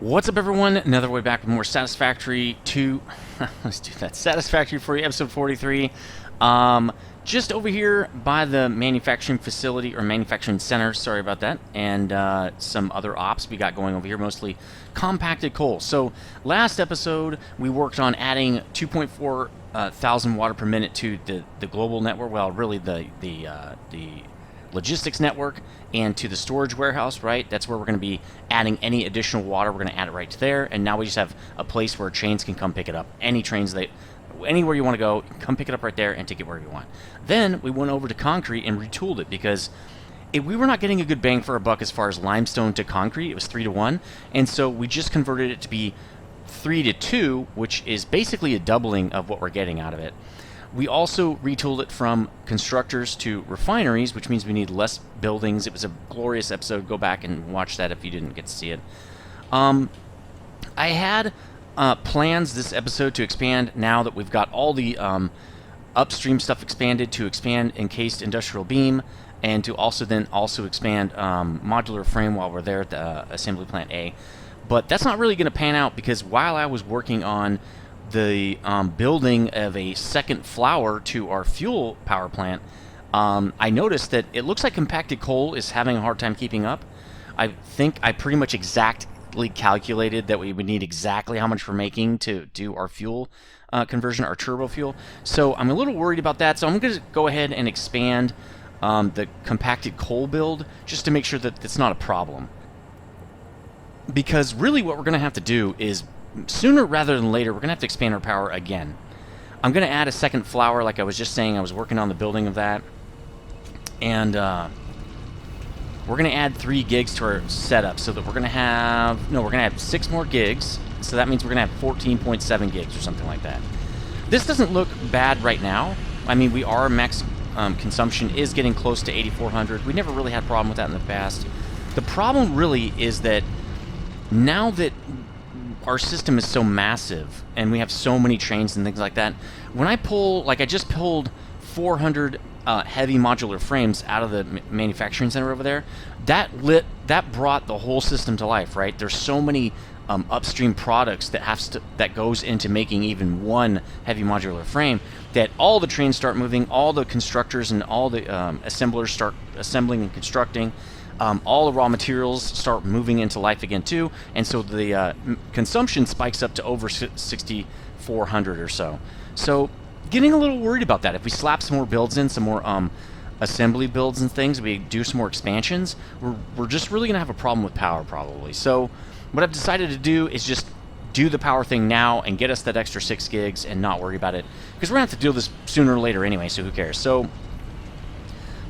What's up, everyone? Another way back with more Satisfactory 2. Let's do that. Satisfactory for you, episode 43. Just over here by the manufacturing facility, or manufacturing center, sorry about that, and some other ops we got going over here, mostly compacted coal. So, last episode, we worked on adding 2.4 thousand water per minute to the global network, well, really the logistics network, and to the storage warehouse, right? That's where we're going to be adding any additional water. We're going to add it right to there, and now we just have a place where trains can come pick it up. Any trains, anywhere you want to go, come pick it up right there and take it wherever you want. Then we went over to concrete and retooled it because we were not getting a good bang for our buck as far as limestone to concrete. It was 3-to-1, and so we just converted it to be 3-to-2, which is basically a doubling of what we're getting out of it. We also retooled it from constructors to refineries, which means we need less buildings. It was a glorious episode. Go back and watch that if you didn't get to see it. I had plans this episode to expand now that we've got all the upstream stuff expanded, to expand encased industrial beam, and to also expand modular frame while we're there at the assembly plant A. But that's not really going to pan out because while I was working on the building of a second flower to our fuel power plant, I noticed that it looks like compacted coal is having a hard time keeping up. I think I pretty much exactly calculated that we would need exactly how much we're making to do our fuel conversion, our turbo fuel. So I'm a little worried about that. So I'm going to go ahead and expand the compacted coal build just to make sure that it's not a problem. Because really what we're going to have to do is, sooner rather than later, we're going to have to expand our power again. I'm going to add a second flower, like I was just saying. I was working on the building of that. And we're going to add 3 gigs to our setup so that we're going to have... No, we're going to have 6 more gigs. So that means we're going to have 14.7 gigs or something like that. This doesn't look bad right now. I mean, our max consumption is getting close to 8,400. We never really had a problem with that in the past. The problem really is that now that our system is so massive and we have so many trains and things like that, when I pull, like I just pulled 400 heavy modular frames out of the manufacturing center over there, that brought the whole system to life, right? There's so many upstream products that goes into making even one heavy modular frame that all the trains start moving, all the constructors and all the assemblers start assembling and constructing. All the raw materials start moving into life again too, and so the consumption spikes up to over 6,400 or so. So getting a little worried about that. If we slap some more builds in, some more assembly builds and things, we do some more expansions, we're just really going to have a problem with power probably. So what I've decided to do is just do the power thing now and get us that extra 6 gigs and not worry about it, because we're going to have to do this sooner or later anyway, so who cares. So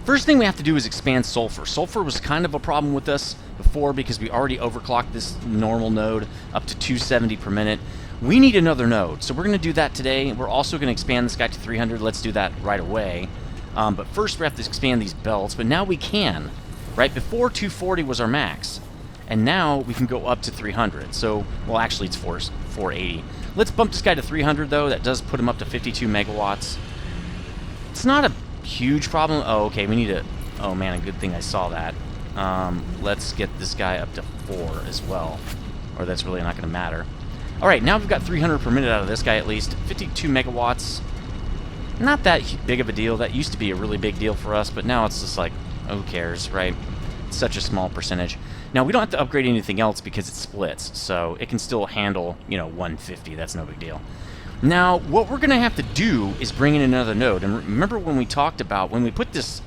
first thing we have to do is expand sulfur. Sulfur was kind of a problem with us before because we already overclocked this normal node up to 270 per minute. We need another node, so we're going to do that today. We're also going to expand this guy to 300. Let's do that right away. But first we have to expand these belts, but now we can. Right before 240 was our max, and now we can go up to 300. So, well, actually it's 480. Let's bump this guy to 300 though. That does put him up to 52 megawatts. It's not a huge problem. Oh, okay, we need to... Oh, man, a good thing I saw that. Let's get this guy up to 4 as well, or that's really not going to matter. All right, now we've got 300 per minute out of this guy at least. 52 megawatts. Not that big of a deal. That used to be a really big deal for us, but now it's just like, who cares, right? It's such a small percentage. Now, we don't have to upgrade anything else because it splits, so it can still handle, 150. That's no big deal. Now, what we're going to have to do is bring in another node. And remember when we talked about, when we put this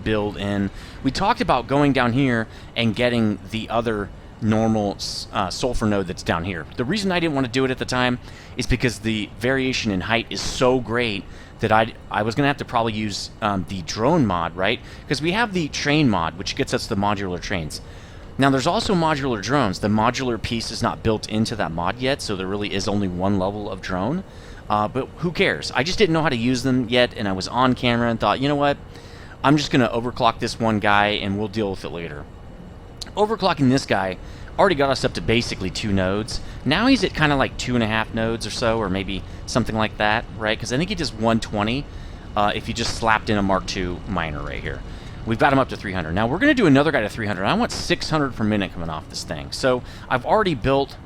build in, we talked about going down here and getting the other normal sulfur node that's down here. The reason I didn't want to do it at the time is because the variation in height is so great that I was going to have to probably use the drone mod, right? Because we have the train mod, which gets us the modular trains. Now, there's also modular drones. The modular piece is not built into that mod yet, so there really is only one level of drone. But who cares? I just didn't know how to use them yet, and I was on camera and thought, you know what? I'm just going to overclock this one guy, and we'll deal with it later. Overclocking this guy already got us up to basically 2 nodes. Now he's at kind of like 2.5 nodes or so, or maybe something like that, right? Because I think he does 120 if you just slapped in a Mark II miner right here. We've got him up to 300. Now, we're going to do another guy to 300. I want 600 per minute coming off this thing. So, I've already built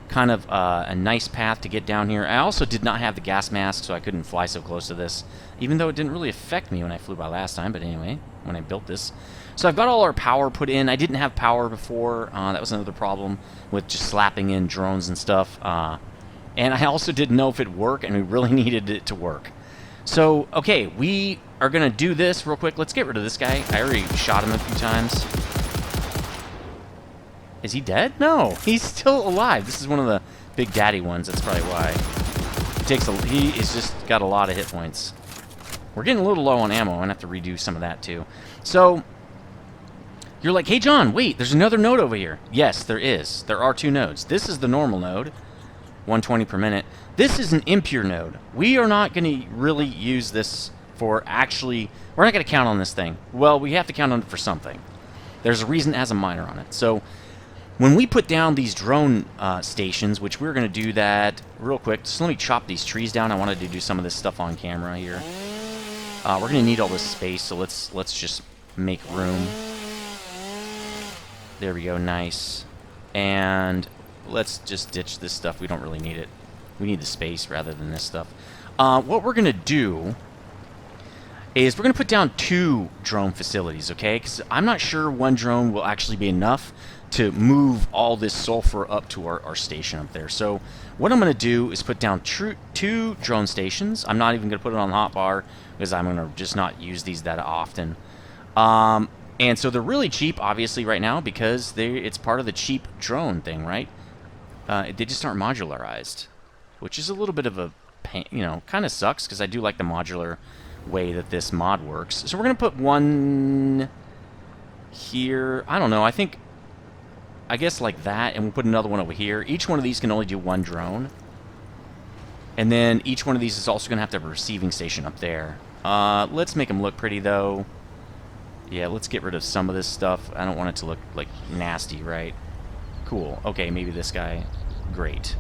kind of a nice path to get down here. I also did not have the gas mask, so I couldn't fly so close to this, even though it didn't really affect me when I flew by last time. But anyway, when I built this. So, I've got all our power put in. I didn't have power before. That was another problem with just slapping in drones and stuff. And I also didn't know if it'd work, and we really needed it to work. So, okay, we are going to do this real quick. Let's get rid of this guy. I already shot him a few times. Is he dead? No, he's still alive. This is one of the big daddy ones. That's probably why. He is just got a lot of hit points. We're getting a little low on ammo. I'm going to have to redo some of that, too. So, you're like, hey, John, wait, there's another node over here. Yes, there is. There are 2 nodes. This is the normal node. 120 per minute. This is an impure node. We are not going to really use this for actually... We're not going to count on this thing. Well, we have to count on it for something. There's a reason it has a miner on it. So, when we put down these drone stations, which we're going to do that real quick. Just let me chop these trees down. I wanted to do some of this stuff on camera here. We're going to need all this space, so let's just make room. There we go. Nice. And... let's just ditch this stuff. We don't really need it. We need the space rather than this stuff. What we're going to do is we're going to put down 2 drone facilities, okay? Because I'm not sure 1 drone will actually be enough to move all this sulfur up to our station up there. So what I'm going to do is put down 2 drone stations. I'm not even going to put it on the hotbar because I'm going to just not use these that often. And so they're really cheap, obviously, right now because it's part of the cheap drone thing, right? They just aren't modularized, which is a little bit of a pain, you know, kind of sucks because I do like the modular way that this mod works. So we're going to put 1 here. I don't know. I guess like that, and we'll put another one over here. Each one of these can only do 1 drone. And then each one of these is also going to have a receiving station up there. Let's make them look pretty, though. Yeah, let's get rid of some of this stuff. I don't want it to look, like, nasty, right? Cool. Okay, maybe this guy. Great.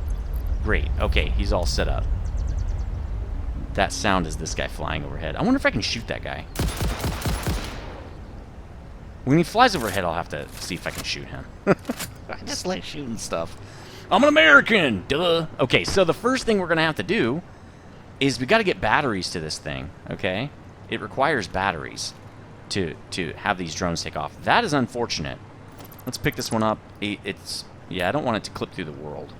Great. Okay, he's all set up. That sound is this guy flying overhead. I wonder if I can shoot that guy. When he flies overhead, I'll have to see if I can shoot him. I just like shooting stuff. I'm an American! Duh! Okay, so the first thing we're going to have to do is we got to get batteries to this thing, okay? It requires batteries to have these drones take off. That is unfortunate. Let's pick this one up. Yeah, I don't want it to clip through the world.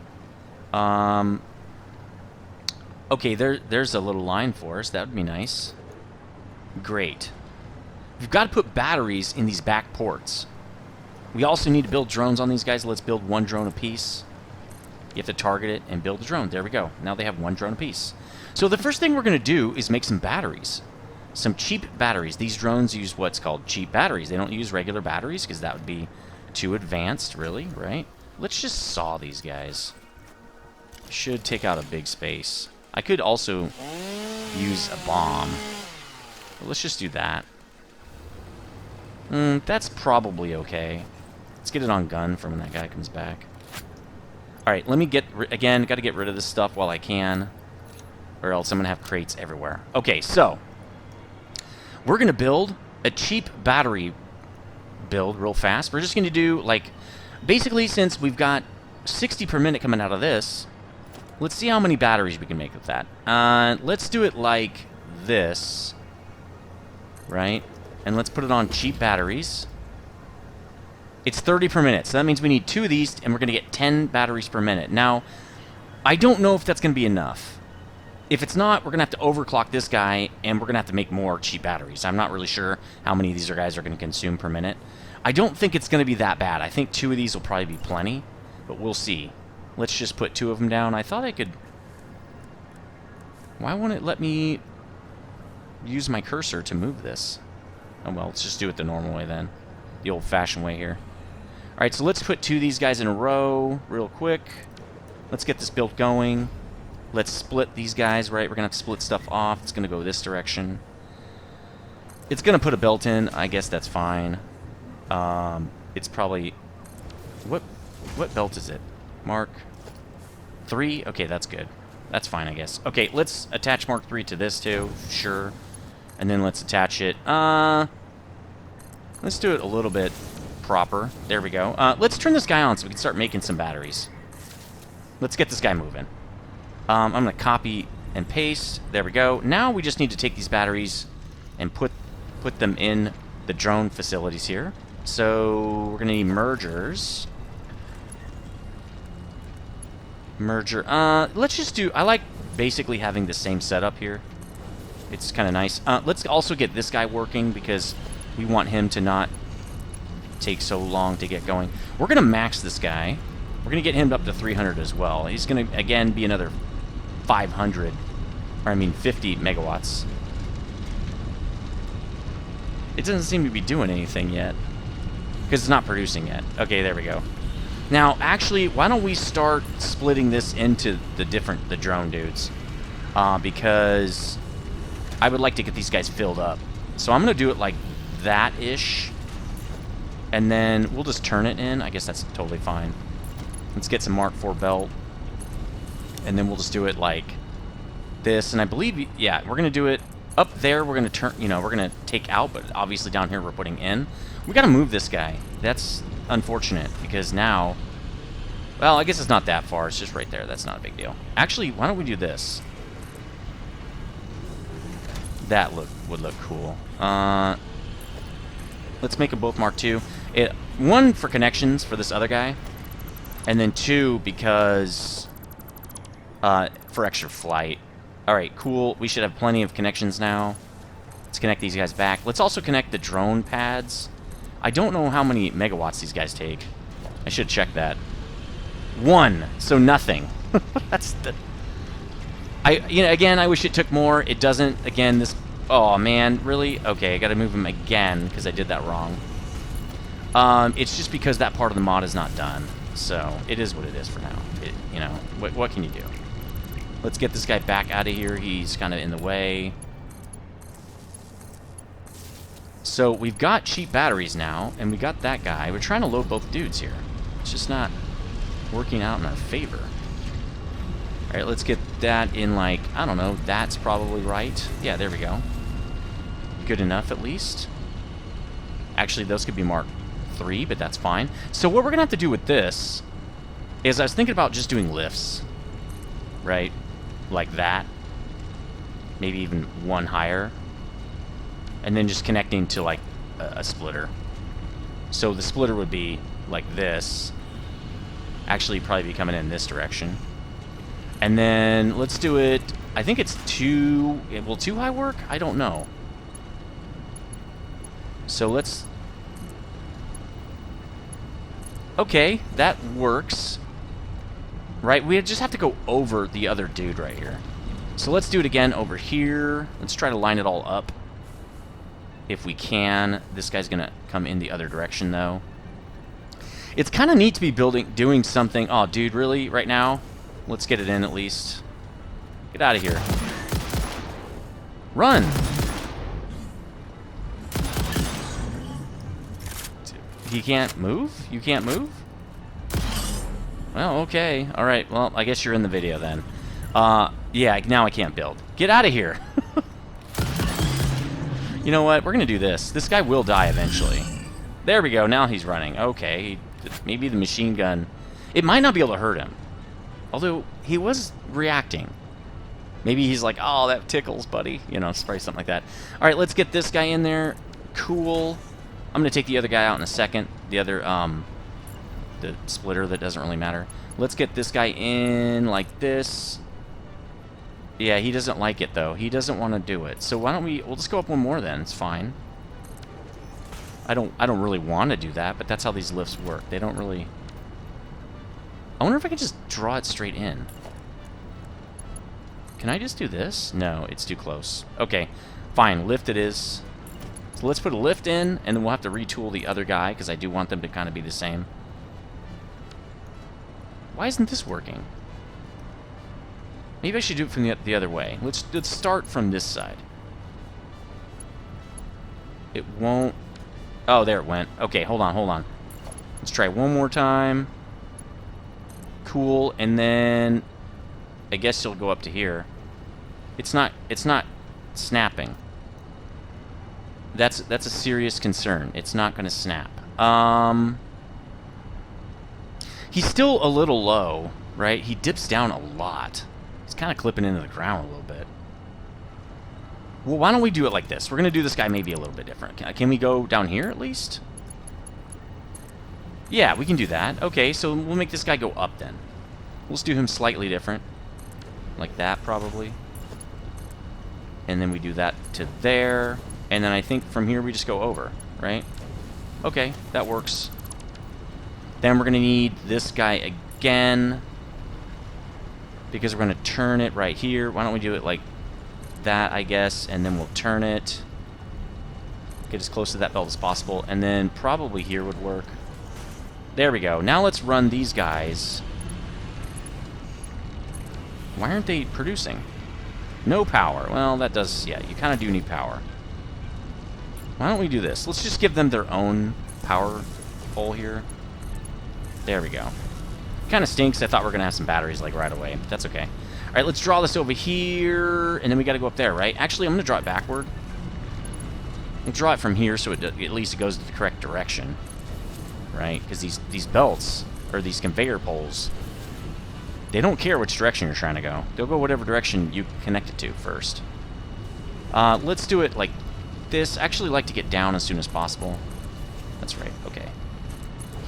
Okay, there's a little line for us. That would be nice. Great. We've got to put batteries in these back ports. We also need to build drones on these guys. Let's build 1 drone apiece. You have to target it and build a drone. There we go. Now they have 1 drone apiece. So the first thing we're going to do is make some batteries. Some cheap batteries. These drones use what's called cheap batteries. They don't use regular batteries because that would be too advanced, really, right? Let's just saw these guys. Should take out a big space. I could also use a bomb. But let's just do that. That's probably okay. Let's get it on gun for when that guy comes back. Alright, let me again, got to get rid of this stuff while I can. Or else I'm going to have crates everywhere. Okay, so we're going to build a cheap battery build real fast. We're just going to do, like, basically, since we've got 60 per minute coming out of this, let's see how many batteries we can make with that. Let's do it like this, right? And let's put it on cheap batteries. It's 30 per minute, so that means we need 2 of these, and we're going to get 10 batteries per minute. Now, I don't know if that's going to be enough. If it's not, we're going to have to overclock this guy, and we're going to have to make more cheap batteries. I'm not really sure how many of these guys are going to consume per minute. I don't think it's going to be that bad. I think 2 of these will probably be plenty, but we'll see. Let's just put 2 of them down. I thought I could... Why won't it let me use my cursor to move this? Oh, well, let's just do it the normal way then. The old-fashioned way here. Alright, so let's put 2 of these guys in a row real quick. Let's get this build going. Let's split these guys, right? We're going to have to split stuff off. It's going to go this direction. It's going to put a belt in. I guess that's fine. It's probably... What belt is it? Mark 3? Okay, that's good. That's fine, I guess. Okay, let's attach Mark 3 to this, too. Sure. And then let's attach it. Let's do it a little bit proper. There we go. Let's turn this guy on so we can start making some batteries. Let's get this guy moving. I'm going to copy and paste. There we go. Now we just need to take these batteries and put them in the drone facilities here. So we're going to need mergers. Merger. Let's just do... I like basically having the same setup here. It's kind of nice. Let's also get this guy working because we want him to not take so long to get going. We're going to max this guy. We're going to get him up to 300 as well. He's going to, again, be another 500. Or, I mean, 50 megawatts. It doesn't seem to be doing anything yet. Because it's not producing yet. Okay, there we go. Now, actually, why don't we start splitting this into the drone dudes? Because I would like to get these guys filled up. So I'm going to do it like that-ish. And then we'll just turn it in. I guess that's totally fine. Let's get some Mark IV belt. And then we'll just do it like this. And I believe, yeah, we're going to do it up there. We're going to turn, you know, we're going to take out. But obviously down here we're putting in. We got to move this guy. That's unfortunate because now, well, I guess it's not that far. It's just right there. That's not a big deal. Actually, why don't we do this? That would look cool. Let's make them both Mark II. One for connections for this other guy. And then two because for extra flight. Alright, cool. We should have plenty of connections now. Let's connect these guys back. Let's also connect the drone pads. I don't know how many megawatts these guys take. I should check that. 1, so nothing. That's the... again, I wish it took more. It doesn't. Again, this... Oh, man, really? Okay, I gotta move him again because I did that wrong. It's just because that part of the mod is not done. So, it is what it is for now. You know, what can you do? Let's get this guy back out of here. He's kind of in the way. So, we've got cheap batteries now, and we got that guy. We're trying to load both dudes here. It's just not working out in our favor. Alright, let's get that in, like, I don't know, that's probably right. Yeah, there we go. Good enough, at least. Actually, those could be Mark III, but that's fine. So what we're going to have to do with this is I was thinking about just doing lifts. Right? Like that. Maybe even one higher. And then just connecting to, like, a splitter. So the splitter would be like this. Actually, probably be coming in this direction. And then let's do it. I think it's 2. Will 2 high work? I don't know. So let's... Okay, that works. Right? We just have to go over the other dude right here. So let's do it again over here. Let's try to line it all up. If we can. This guy's going to come in the other direction, though. It's kind of neat to be doing something... Oh, dude, really? Right now? Let's get it in, at least. Get out of here. Run! You can't move? You can't move? Well, okay. Alright, well, I guess you're in the video, then. Yeah, now I can't build. Get out of here! You know what? We're gonna do this. This guy will die eventually. There we go. Now he's running. Okay. Maybe the machine gun... It might not be able to hurt him. Although, he was reacting. Maybe he's like, oh, that tickles, buddy. You know, it's probably something like that. Alright, let's get this guy in there. Cool. I'm going to take the other guy out in a second. The other, the splitter, that doesn't really matter. Let's get this guy in like this. Yeah, he doesn't like it, though. He doesn't want to do it. So why don't we'll just go up one more then. It's fine. I don't really want to do that, but that's how these lifts work. They don't really... I wonder if I can just draw it straight in. Can I just do this? No, it's too close. Okay, fine. Lift it is. So let's put a lift in, and then we'll have to retool the other guy, because I do want them to kind of be the same. Why isn't this working? Maybe I should do it from the other way. Let's start from this side. It won't... Oh, there it went. Okay, hold on. Let's try one more time. Cool, and then... I guess you'll go up to here. It's not snapping. That's a serious concern. It's not going to snap. He's still a little low, right? He dips down a lot. He's kind of clipping into the ground a little bit. Well, why don't we do it like this? We're going to do this guy maybe a little bit different. Can we go down here at least? Yeah, we can do that. Okay, so we'll make this guy go up then. Let's do him slightly different. Like that, probably. And then we do that to there. And then I think from here we just go over, right? Okay, that works. Then we're going to need this guy again, because we're going to turn it right here. Why don't we do it like that, I guess, and then we'll turn it. Get as close to that belt as possible. And then probably here would work. There we go. Now let's run these guys. Why aren't they producing? No power. Well, that does, yeah, you kind of do need power. Why don't we do this? Let's just give them their own power pole here. There we go. Kind of stinks. I thought we were going to have some batteries like right away, but that's okay. All right, let's draw this over here, and then we got to go up there, right? Actually, I'm going to draw it backward. I'll draw it from here so at least it goes in the correct direction, right? Because these belts, or these conveyor poles, they don't care which direction you're trying to go. They'll go whatever direction you connect it to first. Let's do it like this. I actually like to get down as soon as possible. That's right, okay.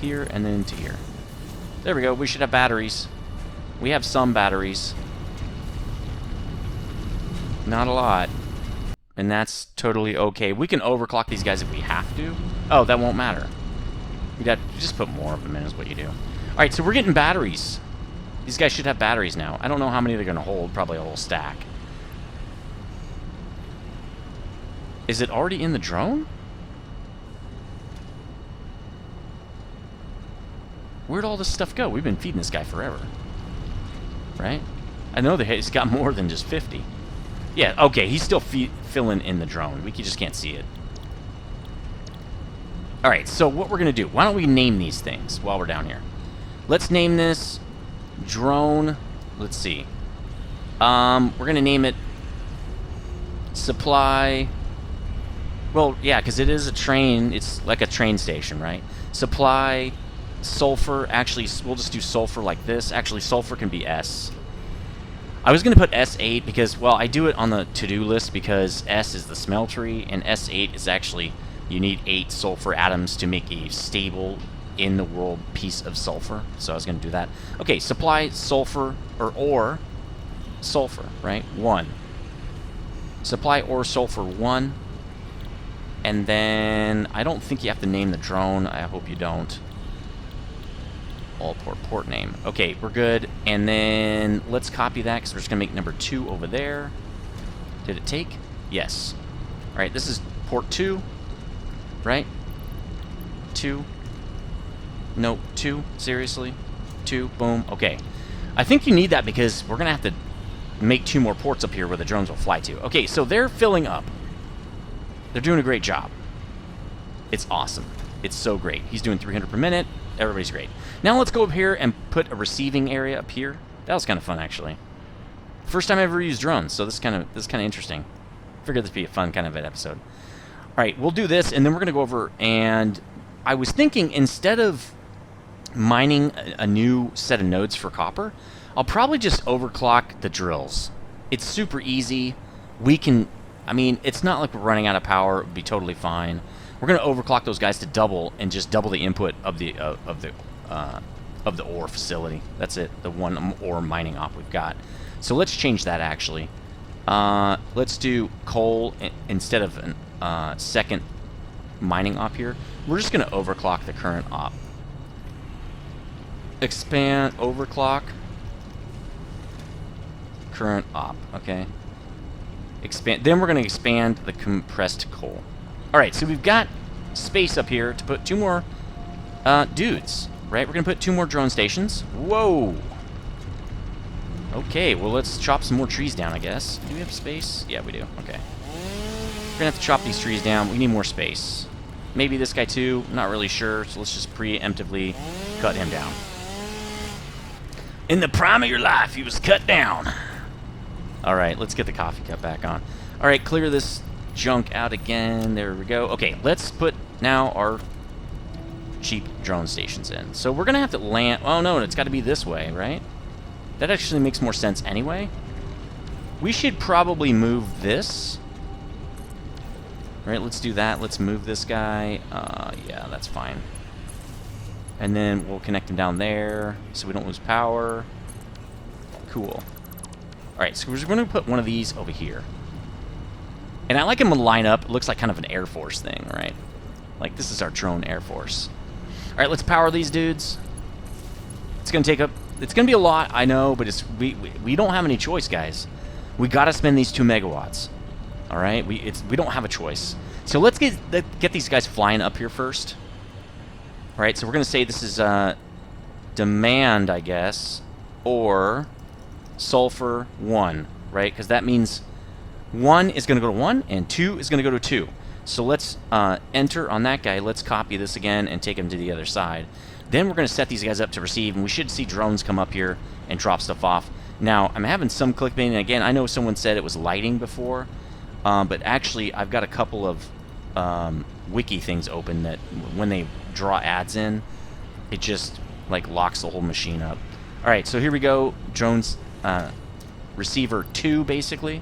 Here and then to here. There we go, we should have batteries. We have some batteries. Not a lot. And that's totally okay. We can overclock these guys if we have to. Oh, that won't matter. You just put more of them in is what you do. Alright, so we're getting batteries. These guys should have batteries now. I don't know how many they're going to hold. Probably a whole stack. Is it already in the drone? Where'd all this stuff go? We've been feeding this guy forever. Right? I know that he's got more than just 50. Yeah, okay, he's still filling in the drone. We just can't see it. Alright, so what we're going to do, why don't we name these things while we're down here? Let's name this drone. Let's see. We're going to name it Supply. Well, yeah, because it is a train. It's like a train station, right? Supply Sulfur. Actually, we'll just do sulfur like this. Actually, sulfur can be S. I was going to put S8 because, well, I do it on the to-do list because S is the smeltery, and S8 is actually, you need 8 sulfur atoms to make a stable in-the-world piece of sulfur. So I was going to do that. Okay, supply sulfur, or sulfur, right? 1. Supply or sulfur 1. And then, I don't think you have to name the drone. I hope you don't. All port name. Okay, we're good. And then let's copy that because we're just going to make number 2 over there. Did it take? Yes. All right, this is port 2, right? 2. No, 2. Seriously? 2. Boom. Okay. I think you need that because we're going to have to make 2 more ports up here where the drones will fly to. Okay, so they're filling up. They're doing a great job. It's awesome. It's so great. He's doing 300 per minute. Everybody's great. Now let's go up here and put a receiving area up here. That was kind of fun, actually. First time I ever used drones, so this is kind of interesting. Figured this would be a fun kind of an episode. All right, we'll do this, and then we're going to go over, and I was thinking instead of mining a new set of nodes for copper, I'll probably just overclock the drills. It's super easy. We can, I mean, it's not like we're running out of power. It would be totally fine. We're going to overclock those guys to double and just double the input of the ore facility. That's it, the one ore mining op we've got. So let's change that actually. Let's do coal instead of an second mining op here. We're just going to overclock the current op. Expand, overclock, current op, okay. Expand. Then we're going to expand the compressed coal. All right, so we've got space up here to put 2 more dudes, right? We're going to put 2 more drone stations. Whoa. Okay, well, let's chop some more trees down, I guess. Do we have space? Yeah, we do. Okay. We're going to have to chop these trees down. We need more space. Maybe this guy, too. Not really sure, so let's just preemptively cut him down. In the prime of your life, he was cut down. All right, let's get the coffee cup back on. All right, clear this junk out again. There we go. Okay, let's put now our cheap drone stations in. So we're going to have to land... Oh, no, it's got to be this way, right? That actually makes more sense anyway. We should probably move this. All right, let's do that. Let's move this guy. Yeah, that's fine. And then we'll connect him down there so we don't lose power. Cool. All right, so we're going to put one of these over here. And I like them to line up. It looks like kind of an Air Force thing, right? Like, this is our drone Air Force. All right, let's power these dudes. It's going to take up... It's going to be a lot, I know, but it's we don't have any choice, guys. We got to spend these 2 megawatts. All right? We don't have a choice. So let's get these guys flying up here first. All right, so we're going to say this is demand, I guess, or sulfur 1, right? Because that means 1 is going to go to 1, and 2 is going to go to 2. So let's enter on that guy. Let's copy this again and take him to the other side. Then we're going to set these guys up to receive, and we should see drones come up here and drop stuff off. Now, I'm having some clickbait, and again, I know someone said it was lighting before, but actually, I've got a couple of wiki things open that when they draw ads in, it just like locks the whole machine up. All right, so here we go. Drones receiver 2, basically.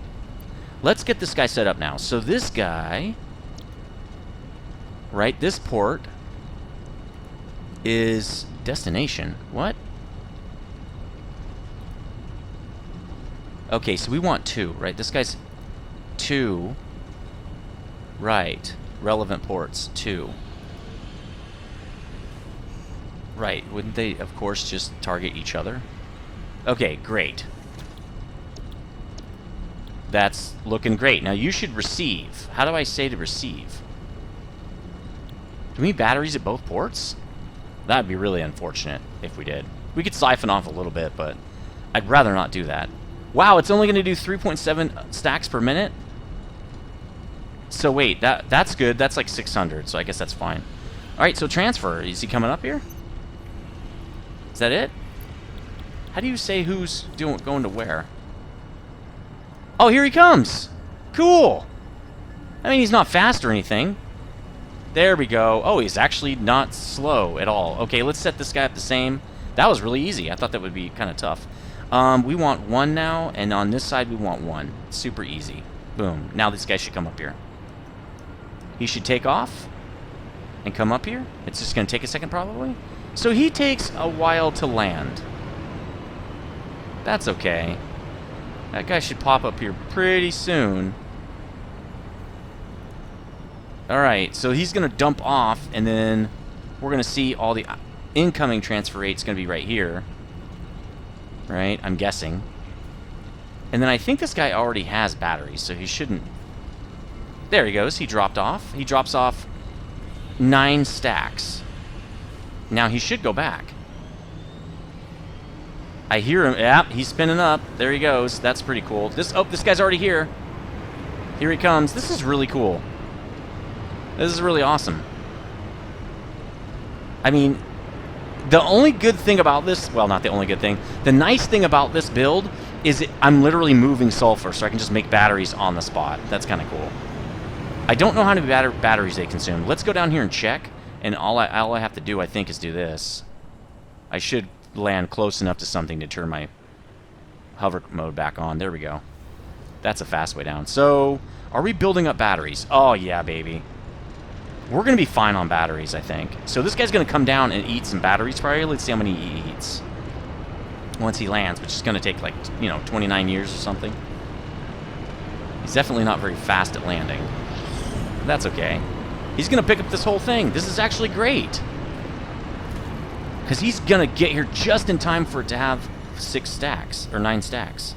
Let's get this guy set up now. So this guy, right, this port is destination. What? Okay, so we want 2, right? This guy's 2. Right. Relevant ports, 2. Right. Wouldn't they, of course, just target each other? Okay, great. That's looking great. Now, you should receive. How do I say to receive? Do we need batteries at both ports? That'd be really unfortunate if we did. We could siphon off a little bit, but I'd rather not do that. Wow, it's only going to do 3.7 stacks per minute? So wait, that's good. That's like 600, so I guess that's fine. All right, so transfer. Is he coming up here? Is that it? How do you say who's going to where? Oh, here he comes. Cool. I mean, he's not fast or anything. There we go. Oh, he's actually not slow at all. Okay, let's set this guy up the same. That was really easy. I thought that would be kind of tough. We want 1 now, and on this side we want 1. Super easy. Boom. Now this guy should come up here. He should take off and come up here. It's just going to take a second probably. So he takes a while to land. That's okay. That guy should pop up here pretty soon. Alright, so he's going to dump off, and then we're going to see all the incoming transfer rate's going to be right here. Right, I'm guessing. And then I think this guy already has batteries, so he shouldn't... There he goes, he dropped off. He drops off 9 stacks. Now he should go back. I hear him. Yep, he's spinning up. There he goes. That's pretty cool. This guy's already here. Here he comes. This is really cool. This is really awesome. I mean, the only good thing about this, well, not the only good thing, the nice thing about this build is I'm literally moving sulfur, so I can just make batteries on the spot. That's kind of cool. I don't know how many batteries they consume. Let's go down here and check, and all I have to do, I think, is do this. I should land close enough to something to turn my hover mode back on. There we go. That's a fast way down. So, are we building up batteries? Oh, yeah, baby. We're going to be fine on batteries, I think. So this guy's going to come down and eat some batteries probably. Let's see how many he eats once he lands, which is going to take like, 29 years or something. He's definitely not very fast at landing. That's okay. He's going to pick up this whole thing. This is actually great. Because he's going to get here just in time for it to have 6 stacks, or 9 stacks.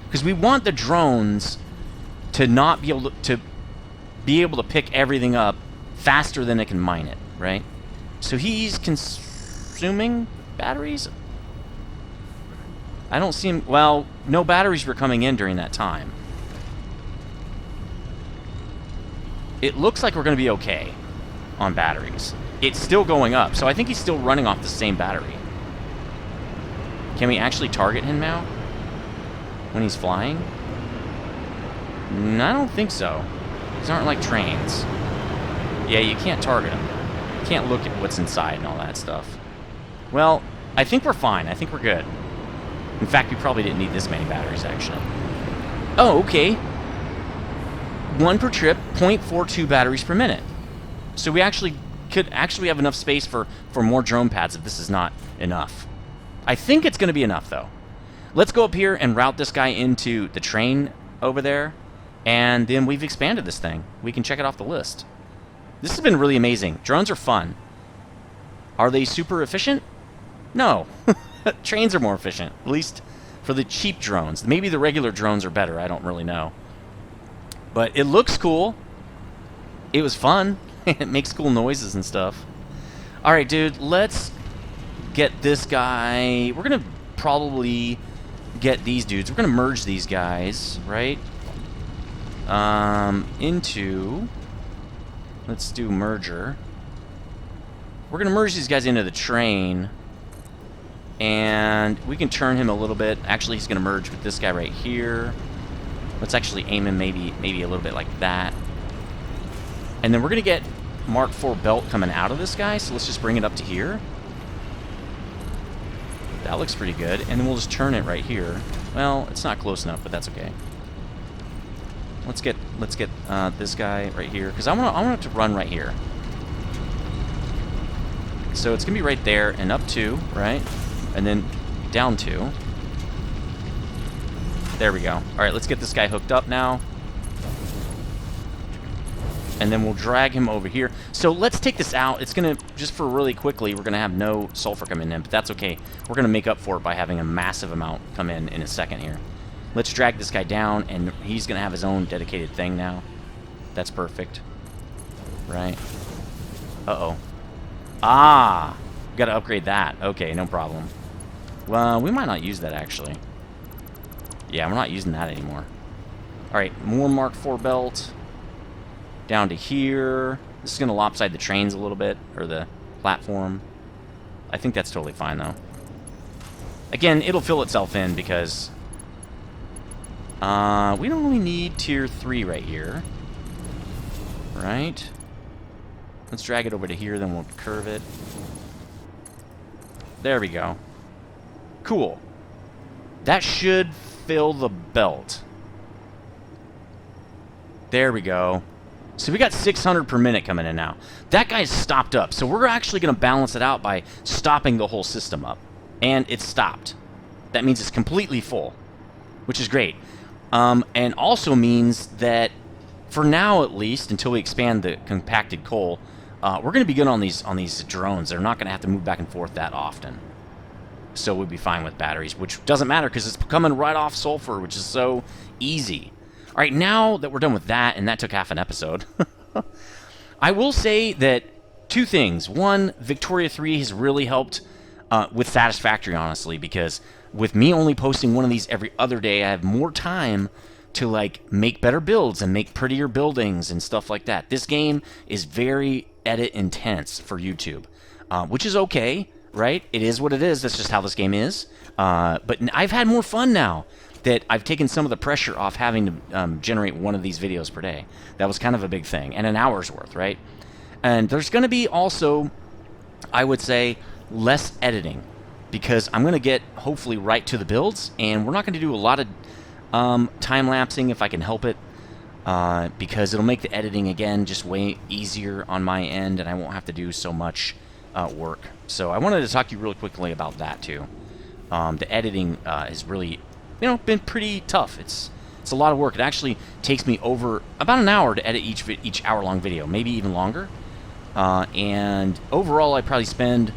Because we want the drones to not be able to pick everything up faster than it can mine it, right? So he's consuming batteries? I don't see him... Well, no batteries were coming in during that time. It looks like we're going to be okay on batteries. It's still going up, so I think he's still running off the same battery. Can we actually target him now? When he's flying? I don't think so. These aren't like trains. Yeah, you can't target them. You can't look at what's inside and all that stuff. Well, I think we're fine. I think we're good. In fact, we probably didn't need this many batteries, actually. Oh, okay. 1 per trip, 0.42 batteries per minute. So we could actually have enough space for more drone pads if this is not enough. I think it's going to be enough, though. Let's go up here and route this guy into the train over there, and then we've expanded this thing. We can check it off the list. This has been really amazing. Drones are fun. Are they super efficient? No. Trains are more efficient, at least for the cheap drones. Maybe the regular drones are better. I don't really know. But it looks cool. It was fun. It makes cool noises and stuff. All right, dude, let's get this guy. We're going to probably get these dudes. We're going to merge these guys, right? Into... Let's do merger. We're going to merge these guys into the train. And we can turn him a little bit. Actually, he's going to merge with this guy right here. Let's actually aim him maybe a little bit like that. And then we're going to get Mark IV belt coming out of this guy. So let's just bring it up to here. That looks pretty good. And then we'll just turn it right here. Well, it's not close enough, but that's okay. Let's get this guy right here, because I want it to run right here. So it's gonna be right there and up 2, right? And then down 2. There we go. All right, let's get this guy hooked up now. And then we'll drag him over here. So let's take this out. It's gonna, just for really quickly, we're gonna have no sulfur coming in, but that's okay. We're gonna make up for it by having a massive amount come in a second here. Let's drag this guy down, and he's going to have his own dedicated thing now. That's perfect. Right? Uh-oh. Ah! Got to upgrade that. Okay, no problem. Well, we might not use that, actually. Yeah, we're not using that anymore. Alright, more Mark IV belt. Down to here. This is going to lopside the trains a little bit, or the platform. I think that's totally fine, though. Again, it'll fill itself in, because... we don't really need tier 3 right here. Right? Let's drag it over to here, then we'll curve it. There we go. Cool. That should fill the belt. There we go. So we got 600 per minute coming in now. That guy's stopped up, so we're actually going to balance it out by stopping the whole system up. And it's stopped. That means it's completely full, which is great. And also means that, for now at least, until we expand the compacted coal, we're going to be good on these drones. They're not going to have to move back and forth that often. So we'll be fine with batteries, which doesn't matter because it's coming right off sulfur, which is so easy. All right, now that we're done with that, and that took half an episode, I will say that 2 things. One, Victoria 3 has really helped with Satisfactory, honestly, because with me only posting one of these every other day, I have more time to like make better builds and make prettier buildings and stuff like that. This game is very edit intense for YouTube, which is okay, right? It is what it is. That's just how this game is. But I've had more fun now that I've taken some of the pressure off having to generate one of these videos per day. That was kind of a big thing, and an hour's worth, right? And there's going to be also, I would say, less editing, because I'm going to get, hopefully, right to the builds, and we're not going to do a lot of time-lapsing if I can help it, because it'll make the editing, again, just way easier on my end, and I won't have to do so much work. So I wanted to talk to you really quickly about that, too. The editing has really, been pretty tough. It's a lot of work. It actually takes me over about an hour to edit each hour-long video, maybe even longer. And overall, I probably spend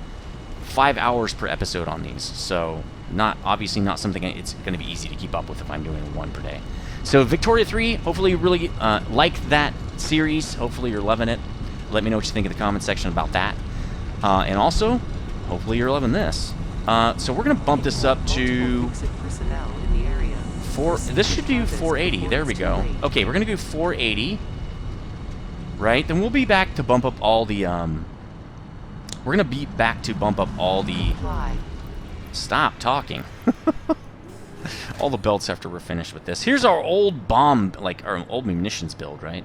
5 hours per episode on these, so obviously not something it's going to be easy to keep up with if I'm doing one per day. So Victoria 3, hopefully you really like that series. Hopefully you're loving it. Let me know what you think in the comment section about that. And also, hopefully you're loving this. So we're going to bump this up to 4. This should do 480. There we go. Okay, we're going to do 480. Right? Then we'll be back to bump up all the we're gonna be back to bump up all the... Stop talking. All the belts after we're finished with this. Here's our old bomb, like our old munitions build, right?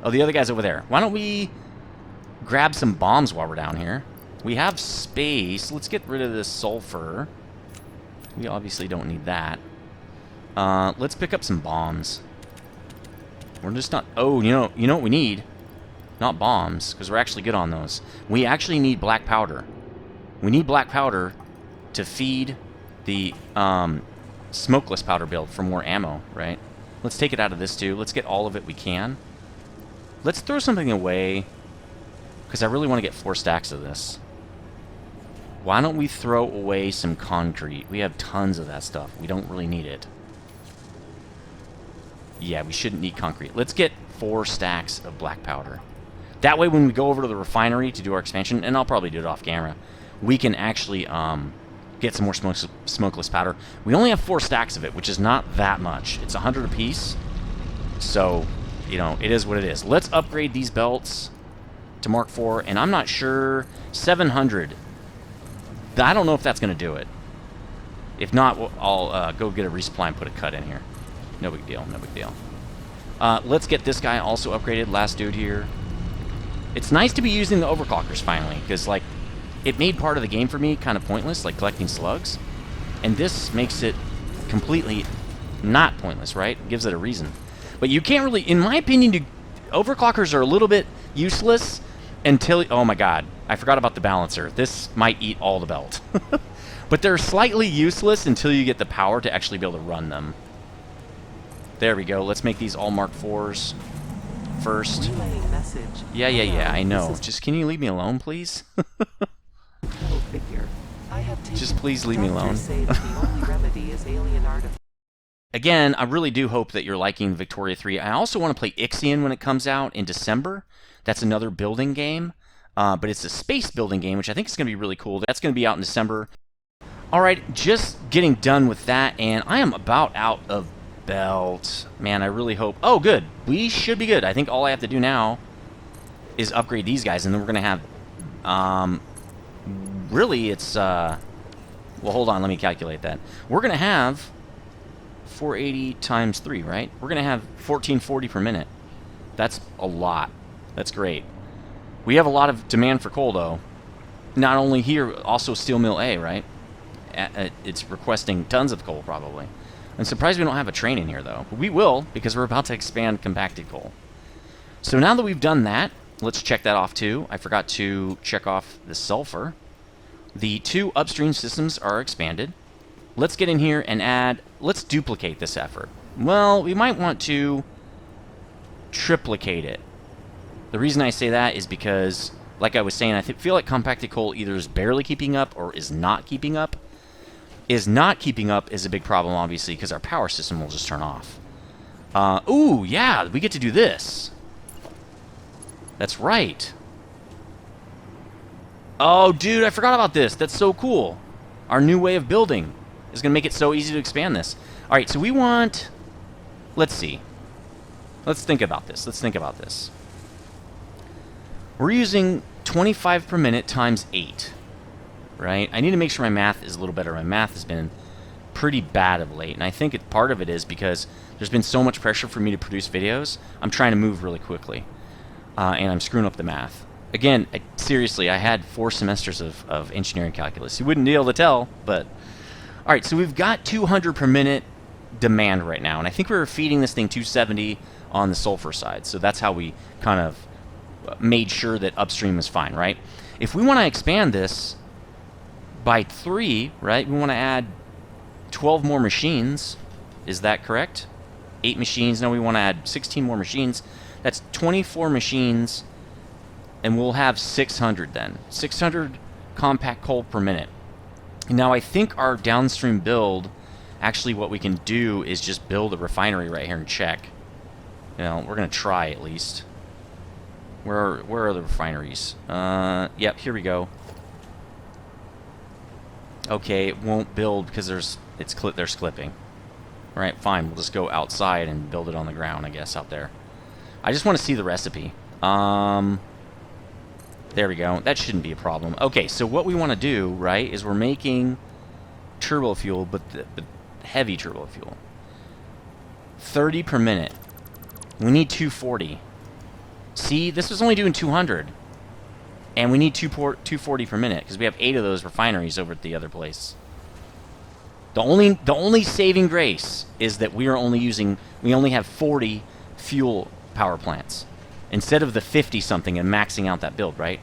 Oh, the other guy's over there. Why don't we grab some bombs while we're down here? We have space. Let's get rid of this sulfur. We obviously don't need that. Let's pick up some bombs. We're just not... Oh, you know what we need? Not bombs, because we're actually good on those. We actually need black powder. We need black powder to feed the smokeless powder build for more ammo, right? Let's take it out of this too. Let's get all of it we can. Let's throw something away, because I really want to get 4 stacks of this. Why don't we throw away some concrete? We have tons of that stuff. We don't really need it. Yeah, we shouldn't need concrete. Let's get 4 stacks of black powder. That way when we go over to the refinery to do our expansion, and I'll probably do it off camera, we can actually get some more smokeless powder. We only have 4 stacks of it, which is not that much. It's 100 apiece. So, you know, it is what it is. Let's upgrade these belts to Mark IV, and I'm not sure... 700. I don't know if that's going to do it. If not, I'll go get a resupply and put a cut in here. No big deal, no big deal. Let's get this guy also upgraded. Last dude here. It's nice to be using the overclockers finally, because, like, it made part of the game for me kind of pointless, like collecting slugs. And this makes it completely not pointless, right? It gives it a reason. But you can't really, in my opinion, overclockers are a little bit useless until... Oh my god, I forgot about the balancer. This might eat all the belt. But they're slightly useless until you get the power to actually be able to run them. There we go. Let's make these all Mark IVs first. Yeah, I know. Just can you leave me alone, please? Just please leave me alone. Again, I really do hope that you're liking Victoria 3. I also want to play Ixion when it comes out in December. That's another building game. But it's a space building game, which I think is going to be really cool. That's going to be out in December. Alright, just getting done with that, and I am about out of belt. Man, I really hope... Oh, good. We should be good. I think all I have to do now is upgrade these guys, and then we're going to have... really, it's... Well, hold on. Let me calculate that. We're going to have 480 times 3, right? We're going to have 1440 per minute. That's a lot. That's great. We have a lot of demand for coal, though. Not only here, also Steel Mill A, right? It's requesting tons of coal, probably. I'm surprised we don't have a train in here, though. But we will, because we're about to expand compacted coal. So now that we've done that, let's check that off, too. I forgot to check off the sulfur. The 2 upstream systems are expanded. Let's get in here and add... Let's duplicate this effort. Well, we might want to triplicate it. The reason I say that is because, like I was saying, I feel like compacted coal either is barely keeping up or is not keeping up. Is not keeping up is a big problem, obviously, because our power system will just turn off. Ooh, yeah, we get to do this. That's right. Oh, dude, I forgot about this. That's so cool. Our new way of building is going to make it so easy to expand this. All right, so we want... Let's see. Let's think about this. Let's think about this. We're using 25 per minute times 8. Right? I need to make sure my math is a little better. My math has been pretty bad of late, and I think part of it is because there's been so much pressure for me to produce videos. I'm trying to move really quickly, and I'm screwing up the math. Again, seriously, I had 4 semesters of engineering calculus. You wouldn't be able to tell, but... Alright, so we've got 200 per minute demand right now, and I think we were feeding this thing 270 on the sulfur side, so that's how we kind of made sure that upstream is fine, right? If we want to expand this by 3, right, we want to add 12 more machines. Is that correct? 8 machines. Now we want to add 16 more machines. That's 24 machines, and we'll have 600 then. 600 compact coal per minute. Now I think our downstream build, actually what we can do is just build a refinery right here and check. You know, we're going to try at least. Where are the refineries? Yep, here we go. Okay, it won't build because there's clipping. Alright, fine. We'll just go outside and build it on the ground, I guess, out there. I just want to see the recipe. There we go. That shouldn't be a problem. Okay, so what we want to do, right, is we're making turbo fuel, but heavy turbo fuel. 30 per minute. We need 240. See, this was only doing 200. And we need 240 per minute, because we have 8 of those refineries over at the other place. The only saving grace is that we only have 40 fuel power plants instead of the 50 something and maxing out that build, right?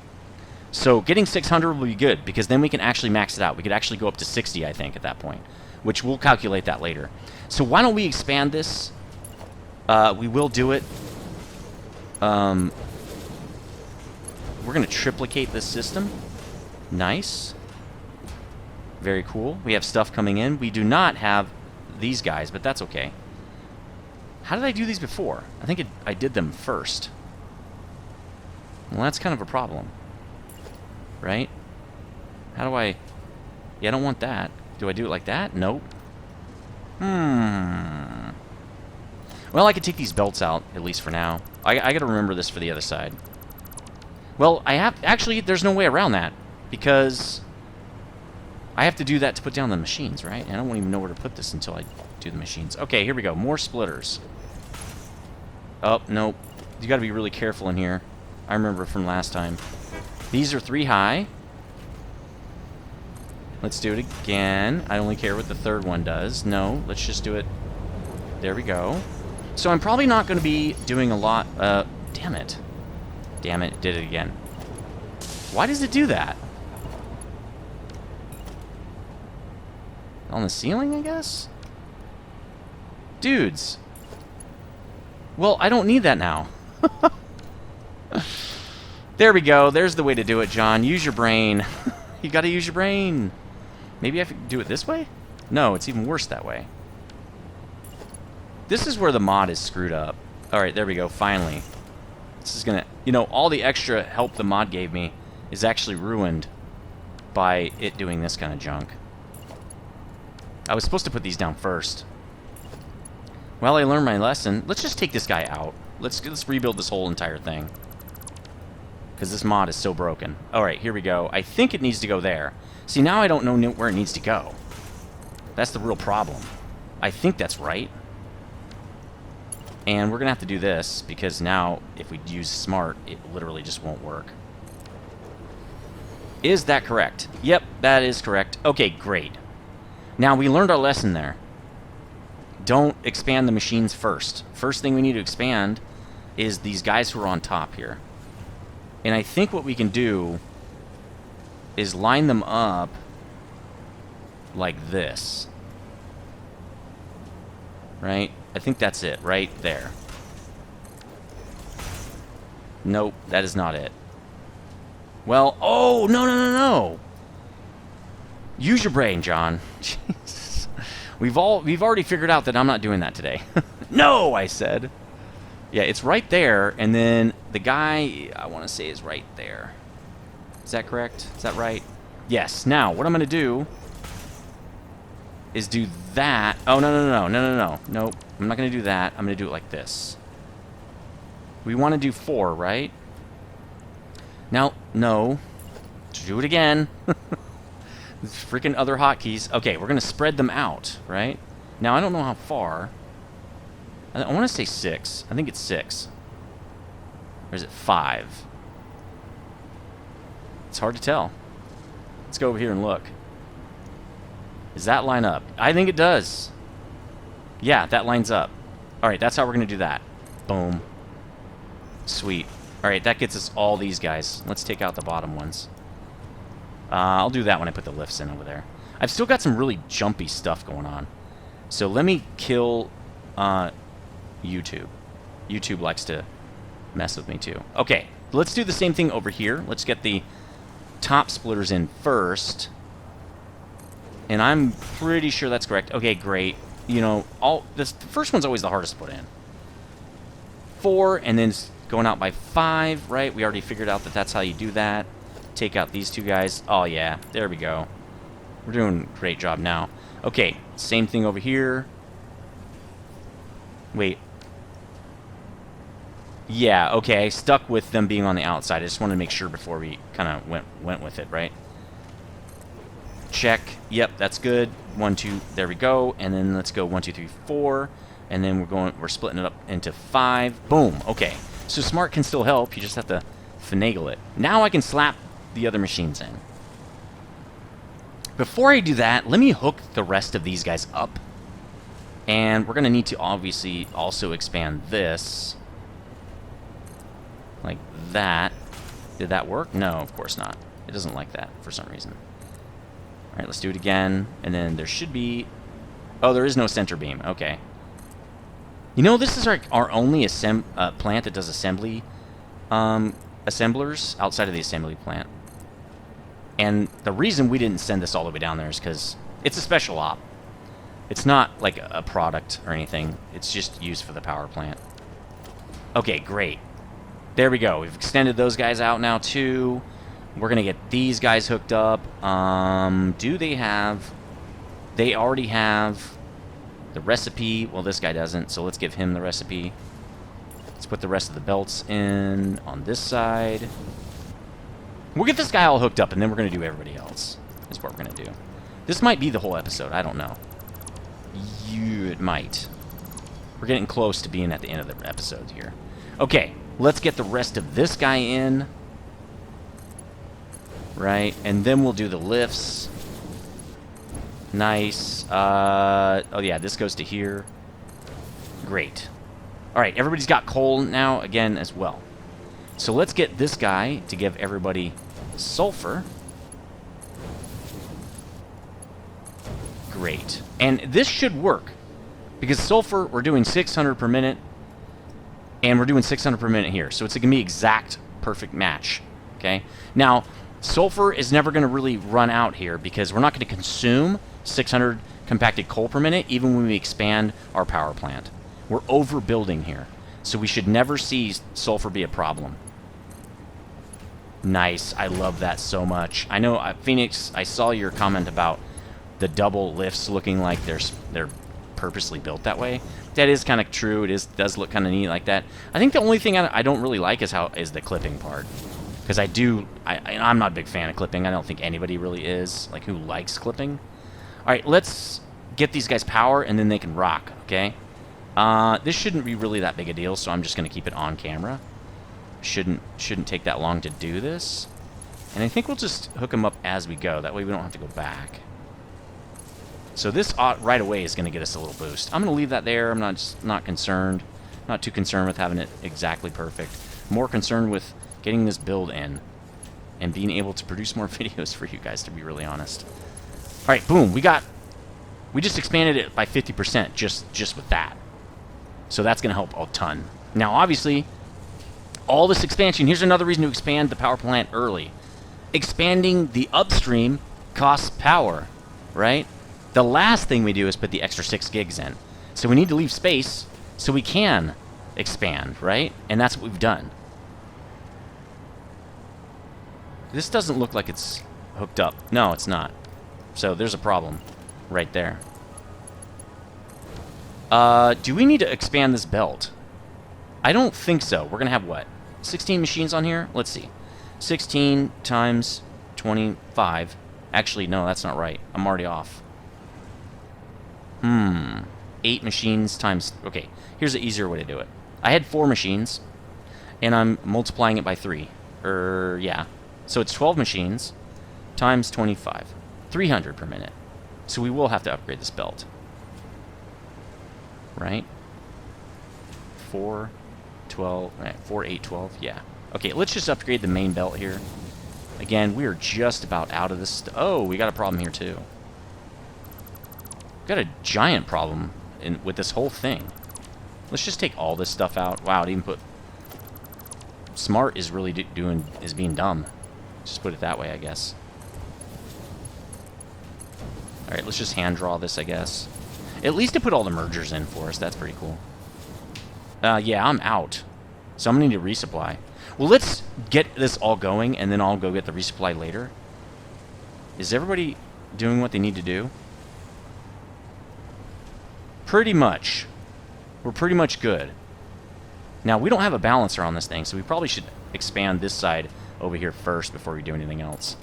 So getting 600 will be good, because then we can actually max it out. We could actually go up to 60, I think, at that point, which we'll calculate that later. So why don't we expand this? We will do it. We're going to triplicate this system. Nice. Very cool. We have stuff coming in. We do not have these guys, but that's okay. How did I do these before? I think I did them first. Well, that's kind of a problem. Right? How do I... Yeah, I don't want that. Do I do it like that? Nope. Well, I could take these belts out, at least for now. I gotta remember this for the other side. Well, I have... Actually, there's no way around that, because I have to do that to put down the machines, right? And I don't even know where to put this until I do the machines. Okay, here we go. More splitters. Oh, nope. You gotta be really careful in here. I remember from last time. These are 3 high. Let's do it again. I only care what the third one does. No, let's just do it. There we go. So I'm probably not going to be doing a lot... damn it. Damn it, did it again. Why does it do that? On the ceiling, I guess? Dudes. Well, I don't need that now. There we go. There's the way to do it, John. Use your brain. You gotta use your brain. Maybe I could do it this way? No, it's even worse that way. This is where the mod is screwed up. Alright, there we go. Finally. This is gonna... You know, all the extra help the mod gave me is actually ruined by it doing this kind of junk. I was supposed to put these down first. Well, I learned my lesson. Let's just take this guy out. Let's rebuild this whole entire thing. Because this mod is so broken. Alright, here we go. I think it needs to go there. See, now I don't know where it needs to go. That's the real problem. I think that's right. And we're going to have to do this, because now, if we use smart, it literally just won't work. Is that correct? Yep, that is correct. Okay, great. Now, we learned our lesson there. Don't expand the machines first. First thing we need to expand is these guys who are on top here. And I think what we can do is line them up like this. Right? I think that's it, right there. Nope, that is not it. Well, oh, no. Use your brain, John. Jesus. We've already figured out that I'm not doing that today. No, I said. Yeah, it's right there, and then the guy, I want to say, is right there. Is that correct? Is that right? Yes. Now, what I'm going to do is do that. Oh, no. Nope. I'm not going to do that. I'm going to do it like this. We want to do 4, right? Now, no. Do it again. Freaking other hotkeys. Okay, we're going to spread them out, right? Now, I don't know how far. I want to say 6. I think it's 6. Or is it 5? It's hard to tell. Let's go over here and look. Does that line up? I think it does. Yeah, that lines up. Alright, that's how we're going to do that. Boom. Sweet. Alright, that gets us all these guys. Let's take out the bottom ones. I'll do that when I put the lifts in over there. I've still got some really jumpy stuff going on. So let me kill YouTube. YouTube likes to mess with me too. Okay, let's do the same thing over here. Let's get the top splitters in first. And I'm pretty sure that's correct. Okay, great. You know, the first one's always the hardest to put in. 4, and then going out by 5, right? We already figured out that that's how you do that. Take out these 2 guys. Oh, yeah. There we go. We're doing a great job now. Okay, same thing over here. Wait. Yeah, okay. I stuck with them being on the outside. I just wanted to make sure before we kind of went with it, right? Check. Yep, that's good. 1, 2. There we go. And then let's go 1, 2, 3, 4. And then we're splitting it up into 5. Boom. Okay. So Smart can still help. You just have to finagle it. Now I can slap the other machines in. Before I do that, let me hook the rest of these guys up. And we're going to need to obviously also expand this. Like that. Did that work? No, of course not. It doesn't like that for some reason. Alright, let's do it again. And then there should be... Oh, there is no center beam. Okay. You know, this is our only plant that does assembly assemblers outside of the assembly plant. And the reason we didn't send this all the way down there is because it's a special op. It's not like a product or anything. It's just used for the power plant. Okay, great. There we go. We've extended those guys out now, too. We're going to get these guys hooked up. Do they have... They already have the recipe. Well, this guy doesn't, so let's give him the recipe. Let's put the rest of the belts in on this side. We'll get this guy all hooked up, and then we're going to do everybody else. That's what we're going to do. This might be the whole episode. I don't know. It might. We're getting close to being at the end of the episode here. Okay, let's get the rest of this guy in. Right, and then we'll do the lifts. Nice. Oh, yeah, this goes to here. Great. All right, everybody's got coal now, again, as well. So let's get this guy to give everybody sulfur. Great. And this should work. Because sulfur, we're doing 600 per minute. And we're doing 600 per minute here. So it's going to be exact perfect match. Okay? Now, sulfur is never going to really run out here because we're not going to consume 600 compacted coal per minute even when we expand our power plant. We're overbuilding here. So we should never see sulfur be a problem. Nice. I love that so much. I know, Phoenix, I saw your comment about the double lifts looking like they're purposely built that way. That is kind of true. It does look kind of neat like that. I think the only thing I don't really like is the clipping part. Because I'm not a big fan of clipping. I don't think anybody really is. Like, who likes clipping? Alright, let's get these guys power, and then they can rock, okay? This shouldn't be really that big a deal, so I'm just going to keep it on camera. Shouldn't take that long to do this. And I think we'll just hook them up as we go. That way we don't have to go back. So this right away is going to get us a little boost. I'm going to leave that there. I'm not concerned. Not too concerned with having it exactly perfect. More concerned with getting this build in and being able to produce more videos for you guys, to be really honest. All right, boom. We just expanded it by 50% just with that. So that's going to help a ton. Now, obviously, all this expansion, here's another reason to expand the power plant early. Expanding the upstream costs power, right? The last thing we do is put the extra 6 gigs in. So we need to leave space so we can expand, right? And that's what we've done. This doesn't look like it's hooked up. No, it's not. So there's a problem right there. Do we need to expand this belt? I don't think so. We're going to have what? 16 machines on here? Let's see. 16 times 25. Actually, no, that's not right. I'm already off. 8 machines times... Okay, here's an easier way to do it. I had 4 machines, and I'm multiplying it by 3. Yeah. So it's 12 machines times 25. 300 per minute. So we will have to upgrade this belt. Right? 4, 12... Right, 4, 8, 12. Yeah. Okay, let's just upgrade the main belt here. Again, we are just about out of this... Oh, we got a problem here, too. Got a giant problem with this whole thing. Let's just take all this stuff out. Wow, it even put... Smart is really being dumb. Just put it that way, I guess. Alright, let's just hand draw this, I guess. At least it put all the mergers in for us. That's pretty cool. Yeah, I'm out. So I'm going to need to resupply. Well, let's get this all going, and then I'll go get the resupply later. Is everybody doing what they need to do? Pretty much. We're pretty much good. Now, we don't have a balancer on this thing, so we probably should expand this side over here first before we do anything else.